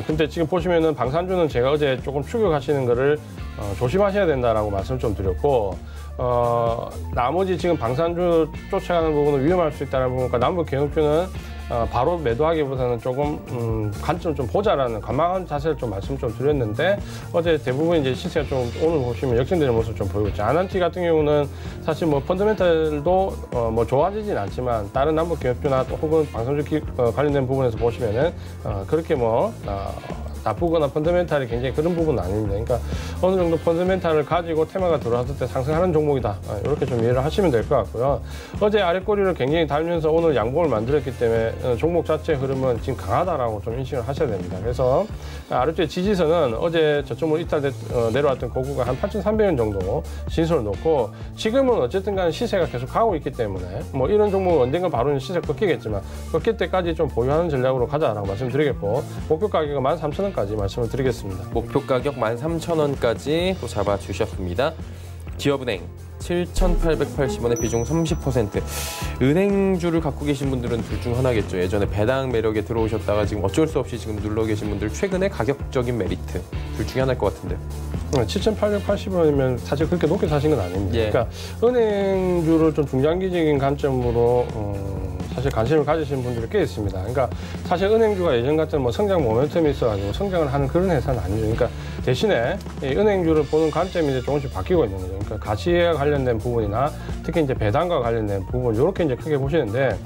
근데 지금 보시면은 방산주는 제가 어제 조금 추격하시는 거를 조심하셔야 된다라고 말씀을 좀 드렸고, 나머지 지금 방산주 쫓아가는 부분은 위험할 수 있다는 부분과 남북 경협주는 바로 매도하기보다는 조금 관점 좀 보자라는 관망한 자세를 좀 말씀 좀 드렸는데 어제 대부분 이제 시세가 좀 오늘 보시면 역전되는 모습 좀 보이고 있죠. 아난티 같은 경우는 사실 뭐 펀더멘탈도 뭐 좋아지진 않지만 다른 남북 기업주나 또 혹은 방산주 관련된 부분에서 보시면은 그렇게 뭐 나쁘거나 펀더멘탈이 굉장히 그런 부분은 아닙니다. 그러니까 어느 정도 펀더멘탈을 가지고 테마가 들어왔을 때 상승하는 종목이다. 이렇게 좀 이해를 하시면 될 것 같고요. 어제 아랫꼬리를 굉장히 달면서 오늘 양봉을 만들었기 때문에 종목 자체의 흐름은 지금 강하다라고 좀 인식을 하셔야 됩니다. 그래서 아래쪽에 지지선은 어제 저점으로 이탈 내려왔던 고구가 한 8,300원 정도 진수를 놓고 지금은 어쨌든 간에 시세가 계속 가고 있기 때문에 뭐 이런 종목은 언젠가 바로 시세 꺾이겠지만 꺾일 때까지 좀 보유하는 전략으로 가자라고 말씀드리겠고 목표 가격은 13,000원 13,000원까지 말씀을 드리겠습니다. 목표 가격 13,000원까지 또 잡아주셨습니다. 기업은행 7,880원에 비중 30%. 은행주를 갖고 계신 분들은 둘 중 하나겠죠. 예전에 배당 매력에 들어오셨다가 지금 어쩔 수 없이 지금 눌러 계신 분들 최근에 가격적인 메리트 둘 중에 하나일 것 같은데요. 7,880원이면 사실 그렇게 높게 사신 건 아닙니다. 예. 그러니까 은행주를 좀 중장기적인 관점으로 사실 관심을 가지시는 분들이 꽤 있습니다. 그러니까 사실 은행주가 예전 같은 뭐 성장 모멘텀이 있어가지고 성장을 하는 그런 회사는 아니죠. 그러니까 대신에 이 은행주를 보는 관점이 이제 조금씩 바뀌고 있는 거죠. 그러니까 가치에 관련된 부분이나 특히 이제 배당과 관련된 부분 이렇게 이제 크게 보시는데.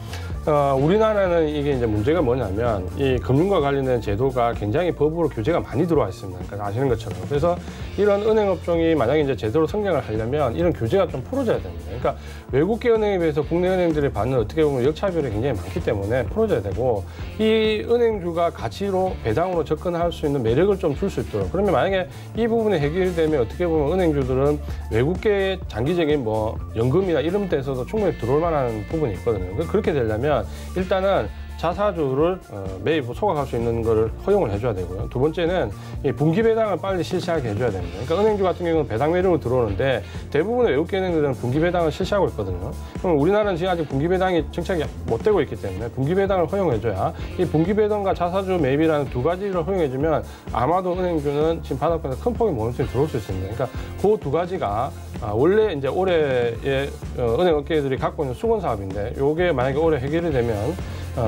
우리나라는 이게 이제 문제가 뭐냐면 이 금융과 관련된 제도가 굉장히 법으로 규제가 많이 들어와 있습니다. 그러니까 아시는 것처럼. 그래서 이런 은행 업종이 만약에 이제 제대로 성장을 하려면 이런 규제가 좀 풀어져야 됩니다. 그러니까 외국계 은행에 비해서 국내 은행들이 받는 어떻게 보면 역차별이 굉장히 많기 때문에 풀어져야 되고 이 은행주가 가치로 배당으로 접근할 수 있는 매력을 좀 줄 수 있도록 그러면 만약에 이 부분이 해결되면 어떻게 보면 은행주들은 외국계 장기적인 뭐 연금이나 이런 데서도 충분히 들어올 만한 부분이 있거든요. 그렇게 되려면 일단은 자사주를 매입 소각할 수 있는 것을 허용을 해줘야 되고요. 두 번째는 이 분기 배당을 빨리 실시하게 해줘야 됩니다. 그러니까 은행주 같은 경우는 배당 매력으로 들어오는데 대부분의 외국계 은행들은 분기 배당을 실시하고 있거든요. 그럼 우리나라는 지금 아직 분기 배당이 정착이 못 되고 있기 때문에 분기 배당을 허용해줘야 이 분기 배당과 자사주 매입이라는 두 가지를 허용해주면 아마도 은행주는 지금 바닥권에서 큰 폭의 모멘텀이 들어올 수 있습니다. 그러니까 그 두 가지가 원래 이제 올해의 은행 업계들이 갖고 있는 수건 사업인데 이게 만약에 올해 해결이 되면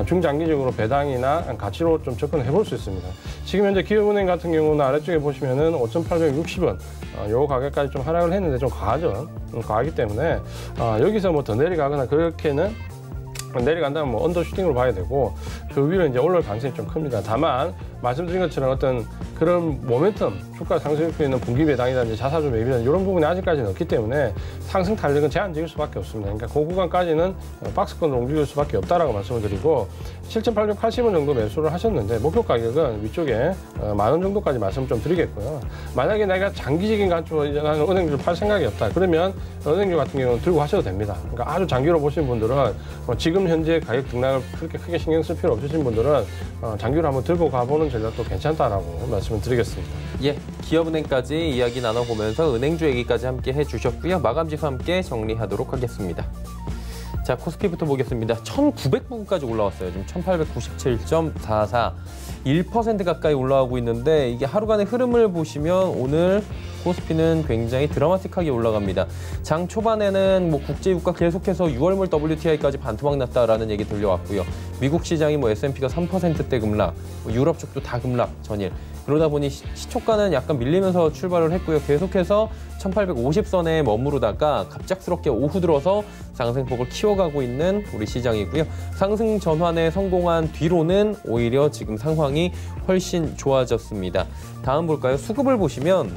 중장기적으로 배당이나 가치로 좀 접근해 볼 수 있습니다. 지금 현재 기업은행 같은 경우는 아래쪽에 보시면은 5,860원 요 가격까지 좀 하락을 했는데 좀 과하죠. 과하기 때문에 여기서 뭐 더 내려가거나 그렇게는 내려간다면 뭐 언더슈팅으로 봐야 되고 그 위로 이제 올라올 가능성이 좀 큽니다. 다만 말씀드린 것처럼 어떤 그런 모멘텀, 주가 상승률 있는 분기 배당이라든지 자사주 매입이라든지 이런 부분이 아직까지는 없기 때문에 상승 탄력은 제한적일 수밖에 없습니다. 그러니까 그 구간까지는 박스권으로 움직일 수밖에 없다라고 말씀을 드리고 7,880원 정도 매수를 하셨는데 목표 가격은 위쪽에 10,000원 정도까지 말씀 좀 드리겠고요. 만약에 내가 장기적인 관점으로 은행주를 팔 생각이 없다. 그러면 은행주 같은 경우는 들고 하셔도 됩니다. 그러니까 아주 장기로 보신 분들은 지금 현재 가격 등락을 그렇게 크게 신경 쓸 필요 없으신 분들은 장기로 한번 들고 가보는 전략도 괜찮다라고 말씀을 드리겠습니다. 예, 기업은행까지 이야기 나눠보면서 은행주 얘기까지 함께 해주셨고요. 마감지수 함께 정리하도록 하겠습니다. 자, 코스피부터 보겠습니다. 1,900부까지 올라왔어요. 지금 1,897.44. 1% 가까이 올라가고 있는데 이게 하루간의 흐름을 보시면 오늘 코스피는 굉장히 드라마틱하게 올라갑니다. 장 초반에는 뭐 국제유가 계속해서 6월물 WTI까지 반토막 났다라는 얘기 들려왔고요. 미국 시장이 뭐 S&P가 3%대 급락, 뭐 유럽 쪽도 다 급락 전일. 그러다 보니 시초가는 약간 밀리면서 출발을 했고요. 계속해서 1850선에 머무르다가 갑작스럽게 오후 들어서 상승폭을 키워가고 있는 우리 시장이고요. 상승 전환에 성공한 뒤로는 오히려 지금 상황이 훨씬 좋아졌습니다. 다음 볼까요? 수급을 보시면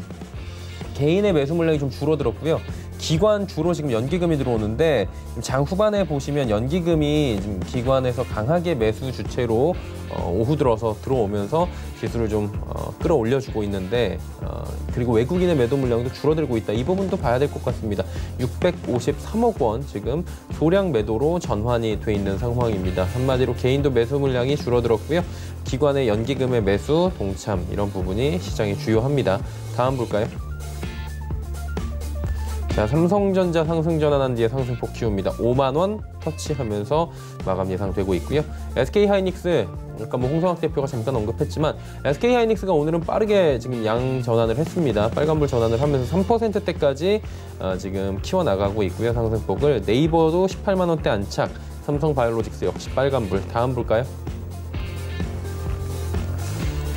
개인의 매수 물량이 좀 줄어들었고요. 기관 주로 지금 연기금이 들어오는데 장 후반에 보시면 연기금이 지금 기관에서 강하게 매수 주체로 오후 들어서 들어오면서 지수를 좀 끌어올려주고 있는데 그리고 외국인의 매도 물량도 줄어들고 있다. 이 부분도 봐야 될 것 같습니다. 653억 원 지금 소량 매도로 전환이 돼 있는 상황입니다. 한마디로 개인도 매수 물량이 줄어들었고요. 기관의 연기금의 매수, 동참 이런 부분이 시장이 주요합니다. 다음 볼까요? 자, 삼성전자 상승 전환한 뒤에 상승폭 키웁니다. 5만 원 터치하면서 마감 예상되고 있고요. SK하이닉스, 아까 뭐 홍성학 대표가 잠깐 언급했지만 SK하이닉스가 오늘은 빠르게 지금 양 전환을 했습니다. 빨간불 전환을 하면서 3%대까지 지금 키워나가고 있고요. 상승폭을. 네이버도 18만 원대 안착, 삼성바이오로직스 역시 빨간불. 다음 볼까요?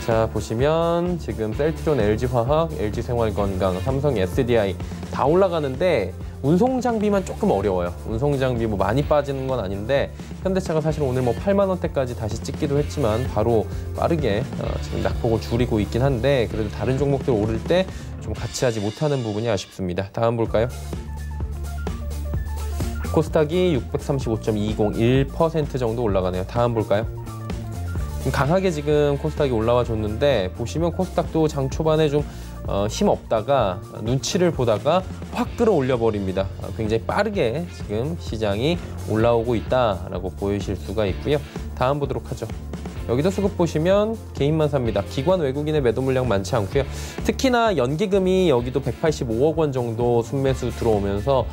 자, 보시면 지금 셀트리온, LG화학, LG생활건강, 삼성 SDI 다 올라가는데 운송장비만 조금 어려워요. 운송장비 뭐 많이 빠지는 건 아닌데 현대차가 사실 오늘 뭐 8만 원대까지 다시 찍기도 했지만 바로 빠르게 지금 낙폭을 줄이고 있긴 한데 그래도 다른 종목들 오를 때 좀 같이 하지 못하는 부분이 아쉽습니다. 다음 볼까요? 코스닥이 635.20, 1% 정도 올라가네요. 다음 볼까요? 강하게 지금 코스닥이 올라와 줬는데 보시면 코스닥도 장 초반에 좀 힘 없다가 눈치를 보다가 확 끌어올려 버립니다. 굉장히 빠르게 지금 시장이 올라오고 있다라고 보이실 수가 있고요. 다음 보도록 하죠. 여기도 수급 보시면 개인만 삽니다. 기관 외국인의 매도 물량 많지 않고요. 특히나 연기금이 여기도 185억 원 정도 순매수 들어오면서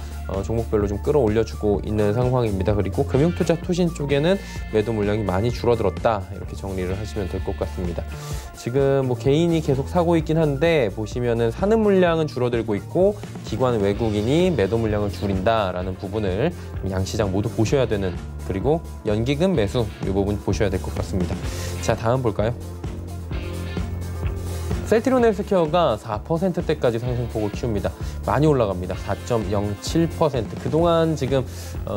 종목별로 좀 끌어올려주고 있는 상황입니다. 그리고 금융투자 투신 쪽에는 매도 물량이 많이 줄어들었다. 이렇게 정리를 하시면 될 것 같습니다. 지금 뭐 개인이 계속 사고 있긴 한데 보시면은 사는 물량은 줄어들고 있고 기관 외국인이 매도 물량을 줄인다라는 부분을 양시장 모두 보셔야 되는, 그리고 연기금 매수 이 부분 보셔야 될 것 같습니다. 자, 다음 볼까요? 셀트리온 헬스케어가 4%대까지 상승폭을 키웁니다. 많이 올라갑니다. 4.07%. 그동안 지금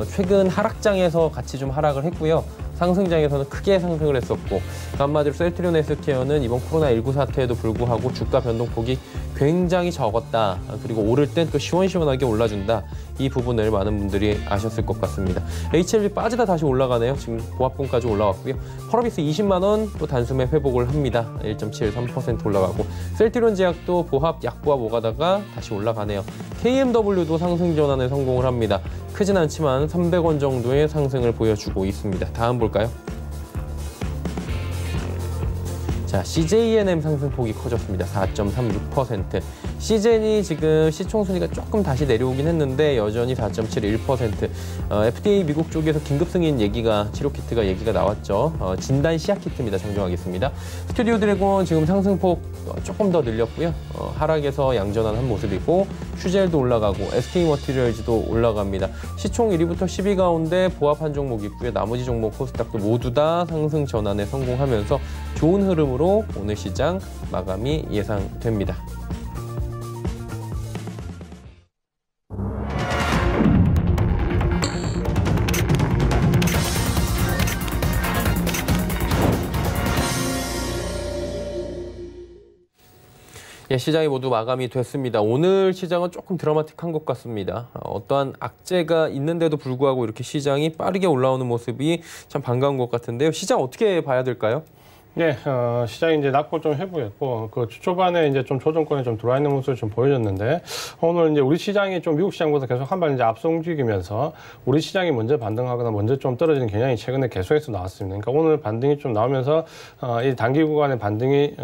최근 하락장에서 같이 좀 하락을 했고요. 상승장에서는 크게 상승을 했었고, 한마디로 셀트리온 헬스케어는 이번 코로나19 사태에도 불구하고 주가 변동폭이 굉장히 적었다. 그리고 오를 땐 또 시원시원하게 올라준다. 이 부분을 많은 분들이 아셨을 것 같습니다. HLB 빠지다 다시 올라가네요. 지금 보합권까지 올라왔고요. 펄어비스 20만 원 또 단숨에 회복을 합니다. 1.73% 올라가고, 셀트리온 제약도 보합, 약보합 오가다가 다시 올라가네요. KMW도 상승 전환에 성공을 합니다. 크진 않지만 300원 정도의 상승을 보여주고 있습니다. 다음 볼까요? 자, CJENM 상승폭이 커졌습니다. 4.36%. CJN이 지금 시총순위가 조금 다시 내려오긴 했는데 여전히 4.71%. FDA 미국 쪽에서 긴급 승인 얘기가, 치료키트가 얘기가 나왔죠. 진단 시약키트입니다. 정정하겠습니다. 스튜디오 드래곤 지금 상승폭 조금 더 늘렸고요. 하락에서 양전환한 모습이고, 슈젤도 올라가고 SK머티리얼즈도 올라갑니다. 시총 1위부터 10위 가운데 보합 한 종목 있고요. 나머지 종목 코스닥도 모두 다 상승 전환에 성공하면서 좋은 흐름으로 오늘 시장 마감이 예상됩니다. 예, 시장이 모두 마감이 됐습니다. 오늘 시장은 조금 드라마틱한 것 같습니다. 어떠한 악재가 있는데도 불구하고 이렇게 시장이 빠르게 올라오는 모습이 참 반가운 것 같은데요. 시장 어떻게 봐야 될까요? 네, 시장이 이제 낙폭 좀 회복했고, 그 주 초반에 이제 좀 조정권에 좀 들어와 있는 모습을 좀 보여줬는데, 오늘 이제 우리 시장이 좀 미국 시장보다 계속 한 발 이제 앞서 움직이면서 우리 시장이 먼저 반등하거나 먼저 좀 떨어지는 경향이 최근에 계속해서 나왔습니다. 그러니까 오늘 반등이 좀 나오면서, 이 단기 구간의 반등이,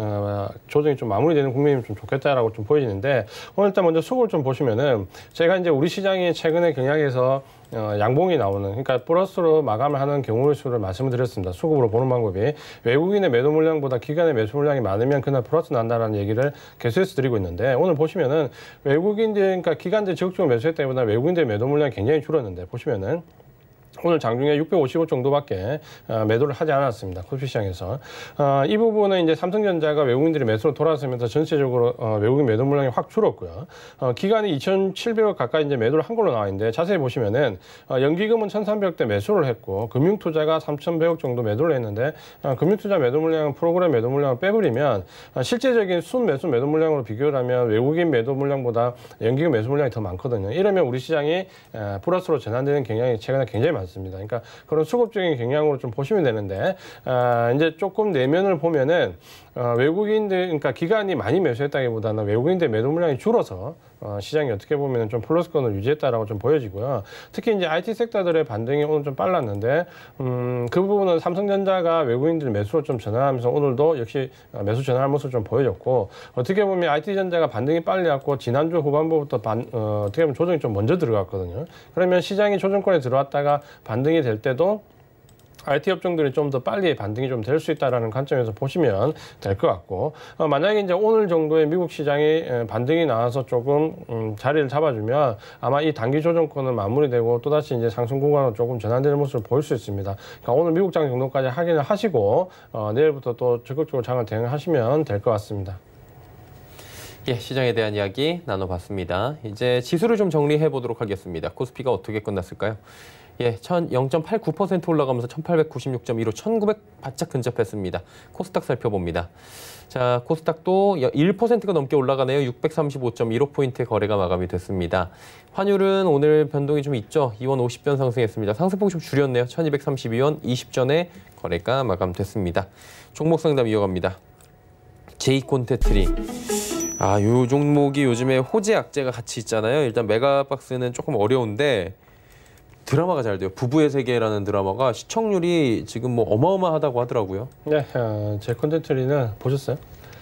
조정이 좀 마무리되는 국면이면 좀 좋겠다라고 좀 보여지는데, 오늘 일단 먼저 수급을 좀 보시면은, 제가 이제 우리 시장이 최근에 경향에서 양봉이 나오는, 그러니까 플러스로 마감을 하는 경우의 수를 말씀을 드렸습니다. 수급으로 보는 방법이 외국인의 매도 물량보다 기관의 매수 물량이 많으면 그날 플러스 난다라는 얘기를 계속해서 드리고 있는데, 오늘 보시면은 외국인들, 그러니까 기관들 적극적으로 매수했다기보다 외국인들 매도 물량이 굉장히 줄었는데, 보시면은 오늘 장중에 650억 정도밖에 매도를 하지 않았습니다. 코스피 시장에서. 이 부분은 이제 삼성전자가 외국인들이 매수로 돌아서면서 전체적으로 외국인 매도 물량이 확 줄었고요. 기간이 2,700억 가까이 이제 매도를 한 걸로 나와 있는데, 자세히 보시면은 연기금은 1,300억대 매수를 했고, 금융투자가 3,100억 정도 매도를 했는데, 금융투자 매도 물량, 프로그램 매도 물량을 빼버리면 실제적인 순 매수 매도 물량으로 비교를 하면 외국인 매도 물량보다 연기금 매수 물량이 더 많거든요. 이러면 우리 시장이 플러스로 전환되는 경향이 최근에 굉장히 많습니다. 그러니까 그런 수급적인 경향으로 좀 보시면 되는데, 이제 조금 내면을 보면은 외국인들, 그러니까 기관이 많이 매수했다기보다는 외국인들 매도 물량이 줄어서 시장이 어떻게 보면 좀 플러스권을 유지했다라고 좀 보여지고요. 특히 이제 IT 섹터들의 반등이 오늘 좀 빨랐는데, 그 부분은 삼성전자가 외국인들 매수로 좀 전환하면서 오늘도 역시 매수 전환할 모습을 좀 보여줬고, 어떻게 보면 IT전자가 반등이 빨리 왔고 지난주 후반부부터 어떻게 보면 조정이 좀 먼저 들어갔거든요. 그러면 시장이 조정권에 들어왔다가 반등이 될 때도 IT 업종들이 좀 더 빨리 반등이 좀 될 수 있다라는 관점에서 보시면 될 것 같고, 만약에 이제 오늘 정도의 미국 시장이 반등이 나와서 조금 자리를 잡아주면 아마 이 단기 조정권은 마무리되고 또다시 이제 상승 구간으로 조금 전환되는 모습을 보일 수 있습니다. 그러니까 오늘 미국장 정도까지 확인을 하시고 내일부터 또 적극적으로 장을 대응하시면 될 것 같습니다. 예, 시장에 대한 이야기 나눠봤습니다. 이제 지수를 좀 정리해 보도록 하겠습니다. 코스피가 어떻게 끝났을까요? 예, 0.89% 올라가면서 1896.15, 1900 바짝 근접했습니다. 코스닥 살펴봅니다. 자, 코스닥도 1%가 넘게 올라가네요. 635.15포인트 거래가 마감이 됐습니다. 환율은 오늘 변동이 좀 있죠. 2원 50전 상승했습니다. 상승폭이 좀 줄였네요. 1232원 20전에 거래가 마감됐습니다. 종목 상담 이어갑니다. 제이콘테트리. 요 종목이 요즘에 호재 악재가 같이 있잖아요. 일단 메가박스는 조금 어려운데 드라마가 잘 돼요. 부부의 세계라는 드라마가 시청률이 지금 뭐 어마어마하다고 하더라고요. 네, 제 콘텐츠리는 보셨어요?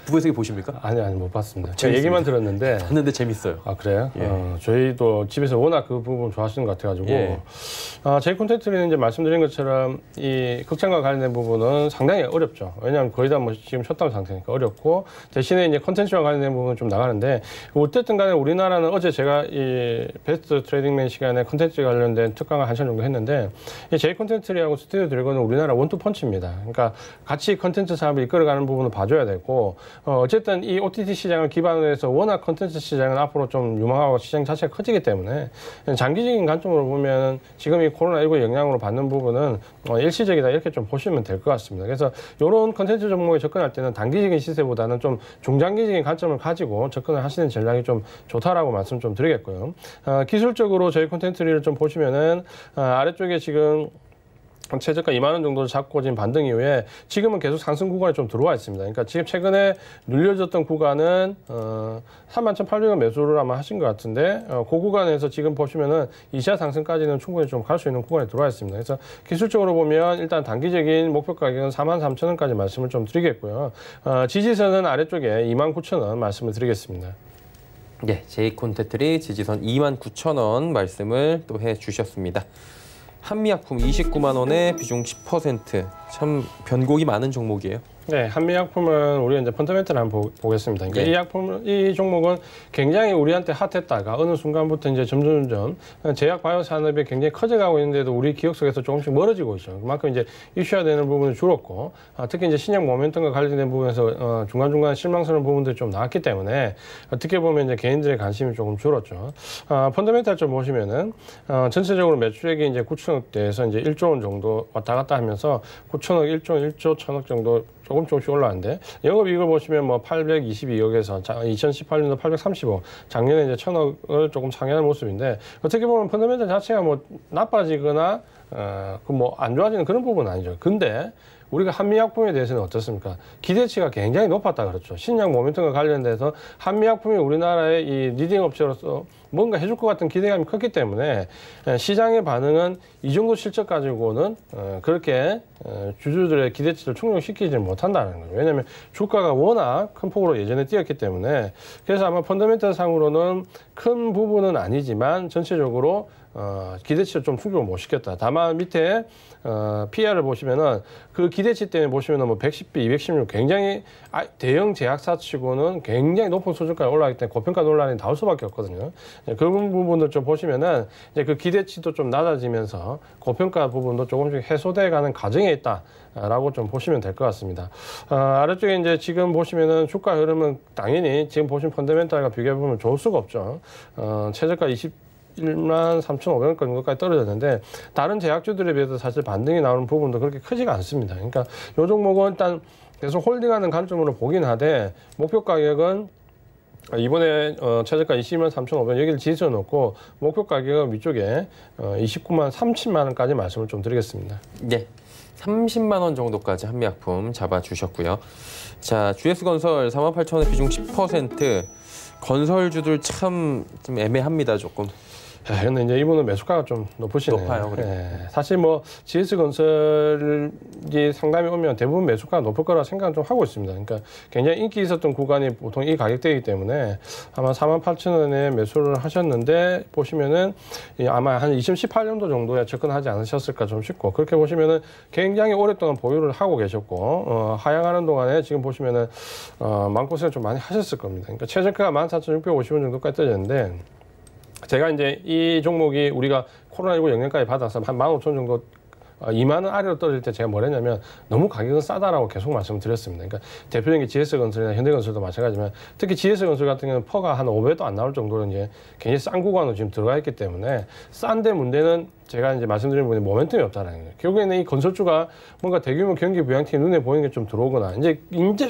부부의 세계 보십니까? 아니 못 봤습니다. 제가 재밌습니다. 얘기만 들었는데. 봤는데 재밌어요. 아 그래요? 예. 저희도 집에서 워낙 그 부분 좋아하시는 것 같아가지고 예. 제 콘텐츠는 이제 말씀드린 것처럼 이 극장과 관련된 부분은 상당히 어렵죠. 왜냐하면 거의 다 뭐 지금 셧다운 상태니까 어렵고 대신에 이제 콘텐츠와 관련된 부분은 좀 나가는데 어쨌든 간에 우리나라는 어제 제가 이 베스트 트레이딩맨 시간에 콘텐츠 관련된 특강을 한 시간 정도 했는데 이 제이 콘텐츠리하고 스튜디오 드래곤은 우리나라 원투펀치입니다. 그러니까 같이 콘텐츠 사업을 이끌어가는 부분을 봐줘야 되고 어쨌든 이 OTT 시장을 기반으로 해서 워낙 콘텐츠 시장은 앞으로 좀 유망하고 시장 자체가 커지기 때문에 장기적인 관점으로 보면 지금 이 코로나19 영향으로 받는 부분은 일시적이다 이렇게 좀 보시면 될 것 같습니다. 그래서 이런 콘텐츠 종목에 접근할 때는 단기적인 시세보다는 좀 중장기적인 관점을 가지고 접근을 하시는 전략이 좀 좋다라고 말씀 좀 드리겠고요. 기술적으로 저희 콘텐츠를 좀 보시면은 아래쪽에 지금 최저가 2만 원 정도를 잡고 지금 반등 이후에 지금은 계속 상승 구간에 좀 들어와 있습니다. 그러니까 지금 최근에 눌려졌던 구간은 31,800원 매수를 아마 하신 것 같은데 그 구간에서 지금 보시면은 2차 상승까지는 충분히 좀 갈 수 있는 구간에 들어와 있습니다. 그래서 기술적으로 보면 일단 단기적인 목표 가격은 43,000원까지 말씀을 좀 드리겠고요. 지지선은 아래쪽에 29,000원 말씀을 드리겠습니다. 네, 제이 콘텐츠리 지지선 29,000원 말씀을 또 해주셨습니다. 한미약품 29만 원에 비중 10%. 참 변곡이 많은 종목이에요. 네, 한미약품은 우리가 이제 펀더멘트를 한번 보겠습니다. 그러니까 이 종목은 굉장히 우리한테 핫했다가 어느 순간부터 이제 점점 제약 바이오 산업이 굉장히 커져가고 있는데도 우리 기억 속에서 조금씩 멀어지고 있죠. 그만큼 이제 이슈화되는 부분이 줄었고, 특히 이제 신약 모멘텀과 관련된 부분에서 중간중간 실망스러운 부분들이 좀 나왔기 때문에 어떻게 보면 이제 개인들의 관심이 조금 줄었죠. 펀더멘탈 좀 보시면은 전체적으로 매출액이 이제 9천억대에서 이제 1조 원 정도 왔다 갔다 하면서 9천억, 1조, 1조 1천억 정도 조금씩 올라왔는데 영업이익을 보시면 뭐 822억에서 2018년도 835억, 작년에 이제 1,000억을 조금 상회하는 모습인데 어떻게 보면 펀더멘탈 자체가 뭐 나빠지거나 그 뭐 안 좋아지는 그런 부분은 아니죠. 근데 우리가 한미약품에 대해서는 어떻습니까? 기대치가 굉장히 높았다 그렇죠. 신약 모멘텀과 관련돼서 한미약품이 우리나라의 이 리딩 업체로서 뭔가 해줄 것 같은 기대감이 컸기 때문에 시장의 반응은 이 정도 실적 가지고는 그렇게 주주들의 기대치를 충족시키지 못한다는 거죠. 왜냐하면 주가가 워낙 큰 폭으로 예전에 뛰었기 때문에 그래서 아마 펀더멘털 상으로는 큰 부분은 아니지만 전체적으로 기대치를 좀 충족을 못 시켰다. 다만 밑에 PR을 보시면은 그 기대치 때문에 보시면은 뭐 110비, 216 굉장히 대형 제약사치고는 굉장히 높은 수준까지 올라가기 때문에 고평가 논란이 나올 수밖에 없거든요. 그런 부분들 좀 보시면은 이제 그 기대치도 좀 낮아지면서 고평가 부분도 조금씩 해소돼가는 과정에 있다라고 좀 보시면 될 것 같습니다. 아래쪽에 이제 지금 보시면은 주가 흐름은 당연히 지금 보신 펀더멘탈과 비교해 보면 좋을 수가 없죠. 최저가 1만 3,500원 정도까지 떨어졌는데 다른 제약주들에 비해서 사실 반등이 나오는 부분도 그렇게 크지가 않습니다. 그러니까 이 종목은 일단 계속 홀딩하는 관점으로 보긴 하되 목표 가격은 이번에 최저가 20만 3,500원 여기를 지지해 놓고 목표 가격은 위쪽에 29만 30만 원까지 말씀을 좀 드리겠습니다. 네. 30만 원 정도까지 한미약품 잡아주셨고요. 자, GS건설 48,000원에 비중 10%. 건설주들 참 좀 애매합니다, 조금. 근데 이제 이분은 매수가가 좀 높으시네요. 높아요, 그래도. 사실 뭐 GS건설이 상담이 오면 대부분 매수가가 높을 거라 생각은 좀 하고 있습니다. 그러니까 굉장히 인기 있었던 구간이 보통 이 가격대이기 때문에 아마 48,000원에 매수를 하셨는데 보시면은 아마 한 2018년도 정도에 접근하지 않으셨을까 좀 싶고 그렇게 보시면은 굉장히 오랫동안 보유를 하고 계셨고 하향하는 동안에 지금 보시면은 마음고생을 좀 많이 하셨을 겁니다. 그러니까 최저가가 14,650원 정도까지 떨어졌는데 제가 이제 이 종목이 우리가 코로나19 영향까지 받아서 한 15,000원 정도 2만 원 아래로 떨어질 때 제가 뭘 했냐면 너무 가격은 싸다라고 계속 말씀을 드렸습니다. 그러니까 대표적인 게 GS건설이나 현대건설도 마찬가지지만 특히 GS건설 같은 경우는 퍼가 한 5배도 안 나올 정도로 이제 굉장히 싼 구간으로 지금 들어가 있기 때문에 싼데 문제는 제가 이제 말씀드린 부분이 모멘텀이 없다는 거예요. 결국에는 이 건설주가 뭔가 대규모 경기 부양책이 눈에 보이는 게 좀 들어오거나 이제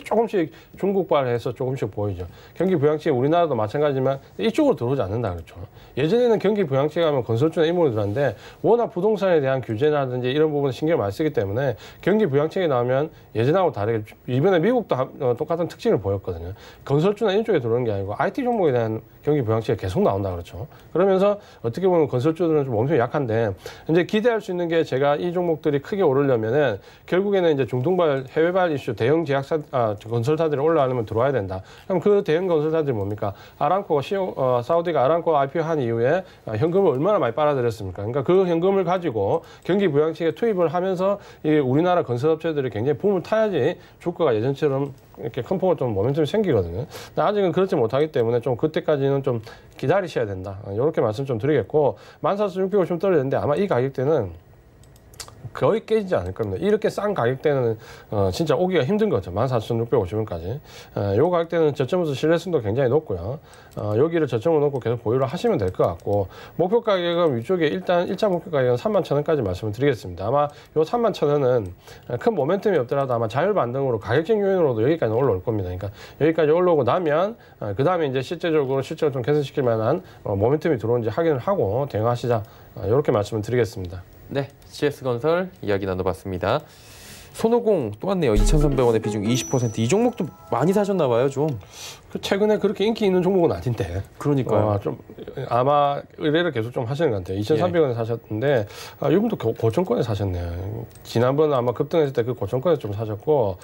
조금씩 중국발해서 조금씩 보이죠. 경기 부양책이 우리나라도 마찬가지지만 이쪽으로 들어오지 않는다 그렇죠. 예전에는 경기 부양책 하면 건설주나 이모로 들었는데 워낙 부동산에 대한 규제라든지 이런 부분에 신경을 많이 쓰기 때문에 경기 부양책이 나오면 예전하고 다르게 이번에 미국도 똑같은 특징을 보였거든요. 건설주나 이쪽에 들어오는 게 아니고 IT 종목에 대한 경기 부양책이 계속 나온다 그렇죠. 그러면서 어떻게 보면 건설주들은 좀 엄청 약한데 있는데 이제 기대할 수 있는 게 제가 이 종목들이 크게 오르려면은 결국에는 이제 중동발 해외발 이슈 대형 제약사 건설사들이 올라오면 들어와야 된다. 그럼 그 대형 건설사들이 뭡니까? 아람코가 사우디가 아람코 IPO 한 이후에 현금을 얼마나 많이 빨아들였습니까? 그러니까 그 현금을 가지고 경기 부양책에 투입을 하면서 이 우리나라 건설업체들이 굉장히 붐을 타야지 주가가 예전처럼 이렇게 큰 폭으로 좀 모멘텀이 생기거든요. 근데 아직은 그렇지 못하기 때문에 좀 그때까지는 좀 기다리셔야 된다. 이렇게 말씀 좀 드리겠고 14,650원 떨어졌는데 아마 이 가격대는 거의 깨지지 않을 겁니다. 이렇게 싼 가격대는 진짜 오기가 힘든 거죠. 14,650원까지. 요 가격대는 저점에서 신뢰성도 굉장히 높고요. 여기를 저점으로 놓고 계속 보유를 하시면 될 것 같고 목표 가격은 위쪽에 일단 1차 목표 가격은 31,000원까지 말씀을 드리겠습니다. 아마 요 31,000원은 큰 모멘텀이 없더라도 아마 자율 반등으로 가격적 요인으로도 여기까지 올라올 겁니다. 그러니까 여기까지 올라오고 나면 그 다음에 이제 실제적으로 실적을 좀 개선시킬 만한 모멘텀이 들어오는지 확인을 하고 대응하시자. 이렇게 말씀을 드리겠습니다. 네, CS건설 이야기 나눠봤습니다. 손오공 또 왔네요. 2,300원의 비중 20%. 이 종목도 많이 사셨나 봐요, 좀. 최근에 그렇게 인기 있는 종목은 아닌데. 그러니까요. 좀 아마 의뢰를 계속 좀 하시는 것 같아요. 2,300원에 사셨는데 이분도 고점권에 사셨네요. 지난번 아마 급등했을 때 그 고점권에 좀 사셨고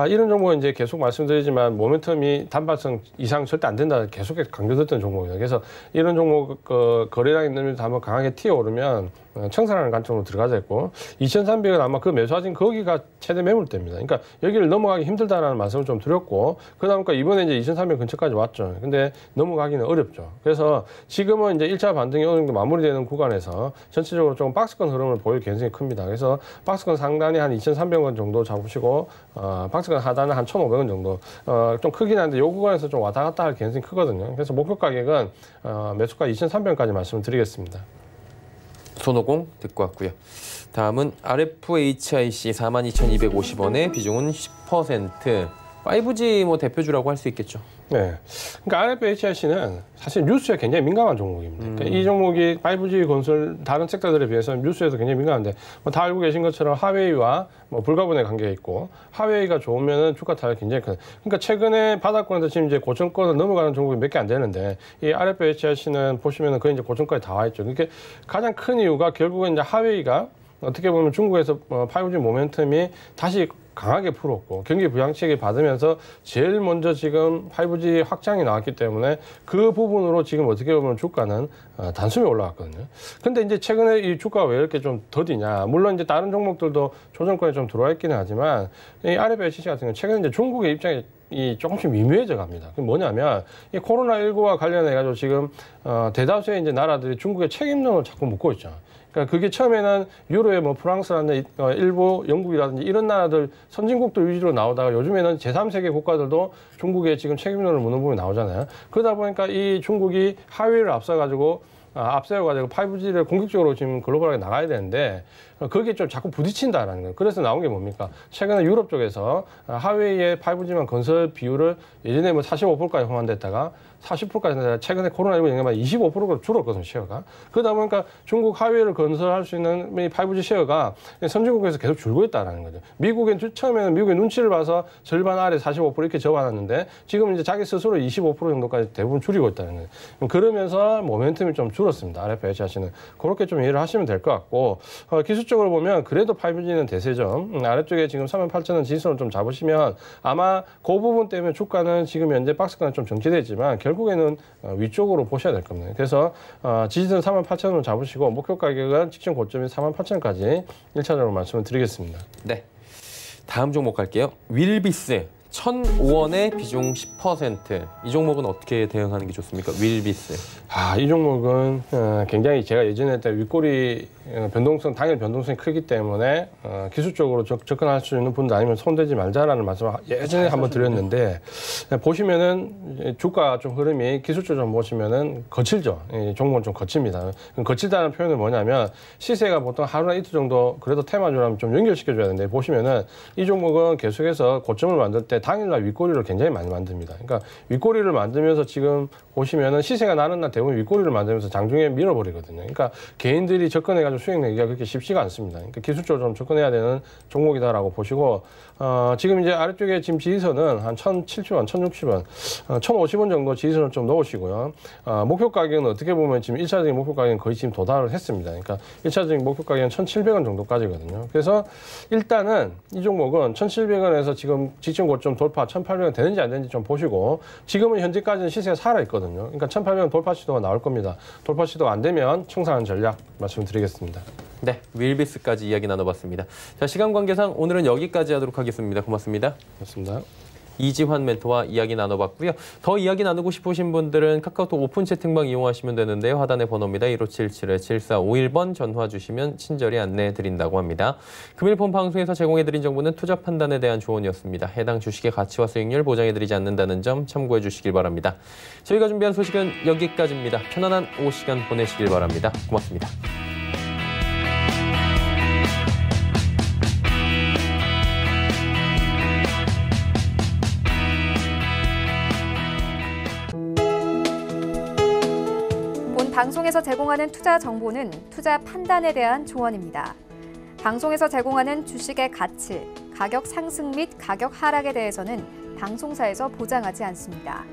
이런 종목은 이제 계속 말씀드리지만 모멘텀이 단발성 이상 절대 안 된다 계속 강조됐던 종목이에요. 그래서 이런 종목 거래량이 늘면서 한번 강하게 튀어오르면 청산하는 관점으로 들어가자 했고 2,300원 아마 그 매수하신 거기가 최대 매물대입니다. 그러니까 여기를 넘어가기 힘들다라는 말씀을 좀 드렸고 그다음에 이번에 이제 2,300 근처까지 왔죠. 근데 넘어가기는 어렵죠. 그래서 지금은 이제 1차 반등이 어느 정도 마무리되는 구간에서 전체적으로 좀 박스권 흐름을 보일 가능성이 큽니다. 그래서 박스권 상단이 한 2,300원 정도 잡으시고 박스권 하단은 한 1,500원 정도 좀 크긴 한데 이 구간에서 좀 왔다 갔다 할 가능성이 크거든요. 그래서 목표 가격은 매수가 2,300원까지 말씀을 드리겠습니다. 손오공 듣고 왔고요. 다음은 RFHIC 42,250원의 비중은 10%. 5G 뭐 대표주라고 할 수 있겠죠. 네. 그러니까 RFHIC는 사실 뉴스에 굉장히 민감한 종목입니다. 그러니까 이 종목이 5G 건설 다른 섹터들에 비해서 뉴스에도 굉장히 민감한데 다 알고 계신 것처럼 하웨이와 불가분의 관계가 있고 하웨이가 좋으면은 주가 타격이 굉장히 큰. 그러니까 최근에 바닥권에서 지금 이제 고점권을 넘어가는 종목이 몇 개 안 되는데 이 RFHIC는 보시면은 거의 이제 고점까지 다 와 있죠. 그러니까 가장 큰 이유가 결국은 이제 하웨이가 어떻게 보면 중국에서 5G 모멘텀이 다시 강하게 풀었고 경기 부양책이 받으면서 제일 먼저 지금 5G 확장이 나왔기 때문에 그 부분으로 지금 어떻게 보면 주가는 단숨에 올라갔거든요. 근데 이제 최근에 이 주가가 왜 이렇게 좀 더디냐. 물론 이제 다른 종목들도 조정권에 좀 들어와 있기는 하지만 이 RFHC 같은 경우는 최근에 이제 중국의 입장이 조금씩 미묘해져 갑니다. 그게 뭐냐면 이 코로나19와 관련해가지고 지금 대다수의 이제 나라들이 중국의 책임론을 자꾸 묻고 있죠. 그러니까 그게 처음에는 유럽의 프랑스라든지 일부 영국이라든지 이런 나라들 선진국들 위주로 나오다가 요즘에는 제3세계 국가들도 중국에 지금 책임론을 묻는 부분이 나오잖아요. 그러다 보니까 이 중국이 하위를 앞세워가지고 5G를 공격적으로 지금 글로벌하게 나가야 되는데 거기에 좀 자꾸 부딪힌다라는 거예요. 그래서 나온 게 뭡니까? 최근에 유럽 쪽에서 하웨이의 5G만 건설 비율을 예전에 45%까지 호환됐다가 40%까지 최근에 코로나19 영향만 25%로 줄었거든요, 쉐어가. 그러다 보니까 중국 하웨이를 건설할 수 있는 이 5G 쉐어가 선진국에서 계속 줄고 있다는 거죠. 처음에는 미국의 눈치를 봐서 절반 아래 45% 이렇게 접어놨는데 지금 이제 자기 스스로 25% 정도까지 대부분 줄이고 있다는 거예요. 그러면서 모멘텀이 좀 줄었습니다. RFHIC는. 그렇게 좀 이해를 하시면 될 것 같고 기술적으로 보면 그래도 5G는 대세죠. 아래쪽에 지금 38,000원 지수를 좀 잡으시면 아마 그 부분 때문에 주가는 지금 현재 박스권은 좀 정체되지만 결국에는 위쪽으로 보셔야 될 겁니다. 그래서 지지선 38,000원 잡으시고 목표 가격은 직전 고점이 38,000원까지 1차적으로 말씀을 드리겠습니다. 네, 다음 종목 갈게요. 윌비스 1,005원의 비중 10%. 이 종목은 어떻게 대응하는 게 좋습니까? 윌비스. 이 종목은 굉장히 제가 예전에 했던 윗꼬리 당일 변동성이 크기 때문에 기술적으로 접근할 수 있는 분들 아니면 손대지 말자라는 말씀을 예전에 한번 드렸는데 보시면은 주가 좀 흐름이 기술적으로 좀 보시면은 거칠죠. 이 종목은 좀 거칩니다. 거칠다는 표현은 뭐냐면 시세가 보통 하루나 이틀 정도 그래도 테마주라면 좀 연결시켜줘야 되는데 보시면은 이 종목은 계속해서 고점을 만들 때 당일날 윗꼬리를 굉장히 많이 만듭니다. 그러니까 윗꼬리를 만들면서 지금 보시면은 시세가 나는 날 대부분 자금 윗꼬리를 만들면서 장중에 밀어버리거든요. 그러니까 개인들이 접근해가지고 수익 내기가 그렇게 쉽지가 않습니다. 그러니까 기술적으로 좀 접근해야 되는 종목이다라고 보시고 지금 이제 아래쪽에 지금 지지선은 한 1,070원, 1,060원, 1,050원 정도 지지선을 좀 넣으시고요. 목표 가격은 어떻게 보면 지금 1차적인 목표 가격은 거의 지금 도달을 했습니다. 그러니까 1차적인 목표 가격은 1,700원 정도까지거든요. 그래서 일단은 이 종목은 1,700원에서 지금 지금 고점 돌파 1,800원 되는지 안 되는지 좀 보시고 지금은 현재까지는 시세가 살아있거든요. 그러니까 1,800원 돌파 시도가 나올 겁니다. 돌파 시도가 안 되면 청산하는 전략 말씀드리겠습니다. 네, 윌비스까지 이야기 나눠봤습니다. 자, 시간 관계상 오늘은 여기까지 하도록 하겠습니다. 고맙습니다. 고맙습니다. 이지환 멘토와 이야기 나눠봤고요. 더 이야기 나누고 싶으신 분들은 카카오톡 오픈 채팅방 이용하시면 되는데요. 하단의 번호입니다. 1577-7451번 전화 주시면 친절히 안내해드린다고 합니다. 금일 본 방송에서 제공해드린 정보는 투자 판단에 대한 조언이었습니다. 해당 주식의 가치와 수익률 보장해드리지 않는다는 점 참고해 주시길 바랍니다. 저희가 준비한 소식은 여기까지입니다. 편안한 오후 시간 보내시길 바랍니다. 고맙습니다. 방송에서 제공하는 투자 정보는 투자 판단에 대한 조언입니다. 방송에서 제공하는 주식의 가치, 가격 상승 및 가격 하락에 대해서는 방송사에서 보장하지 않습니다.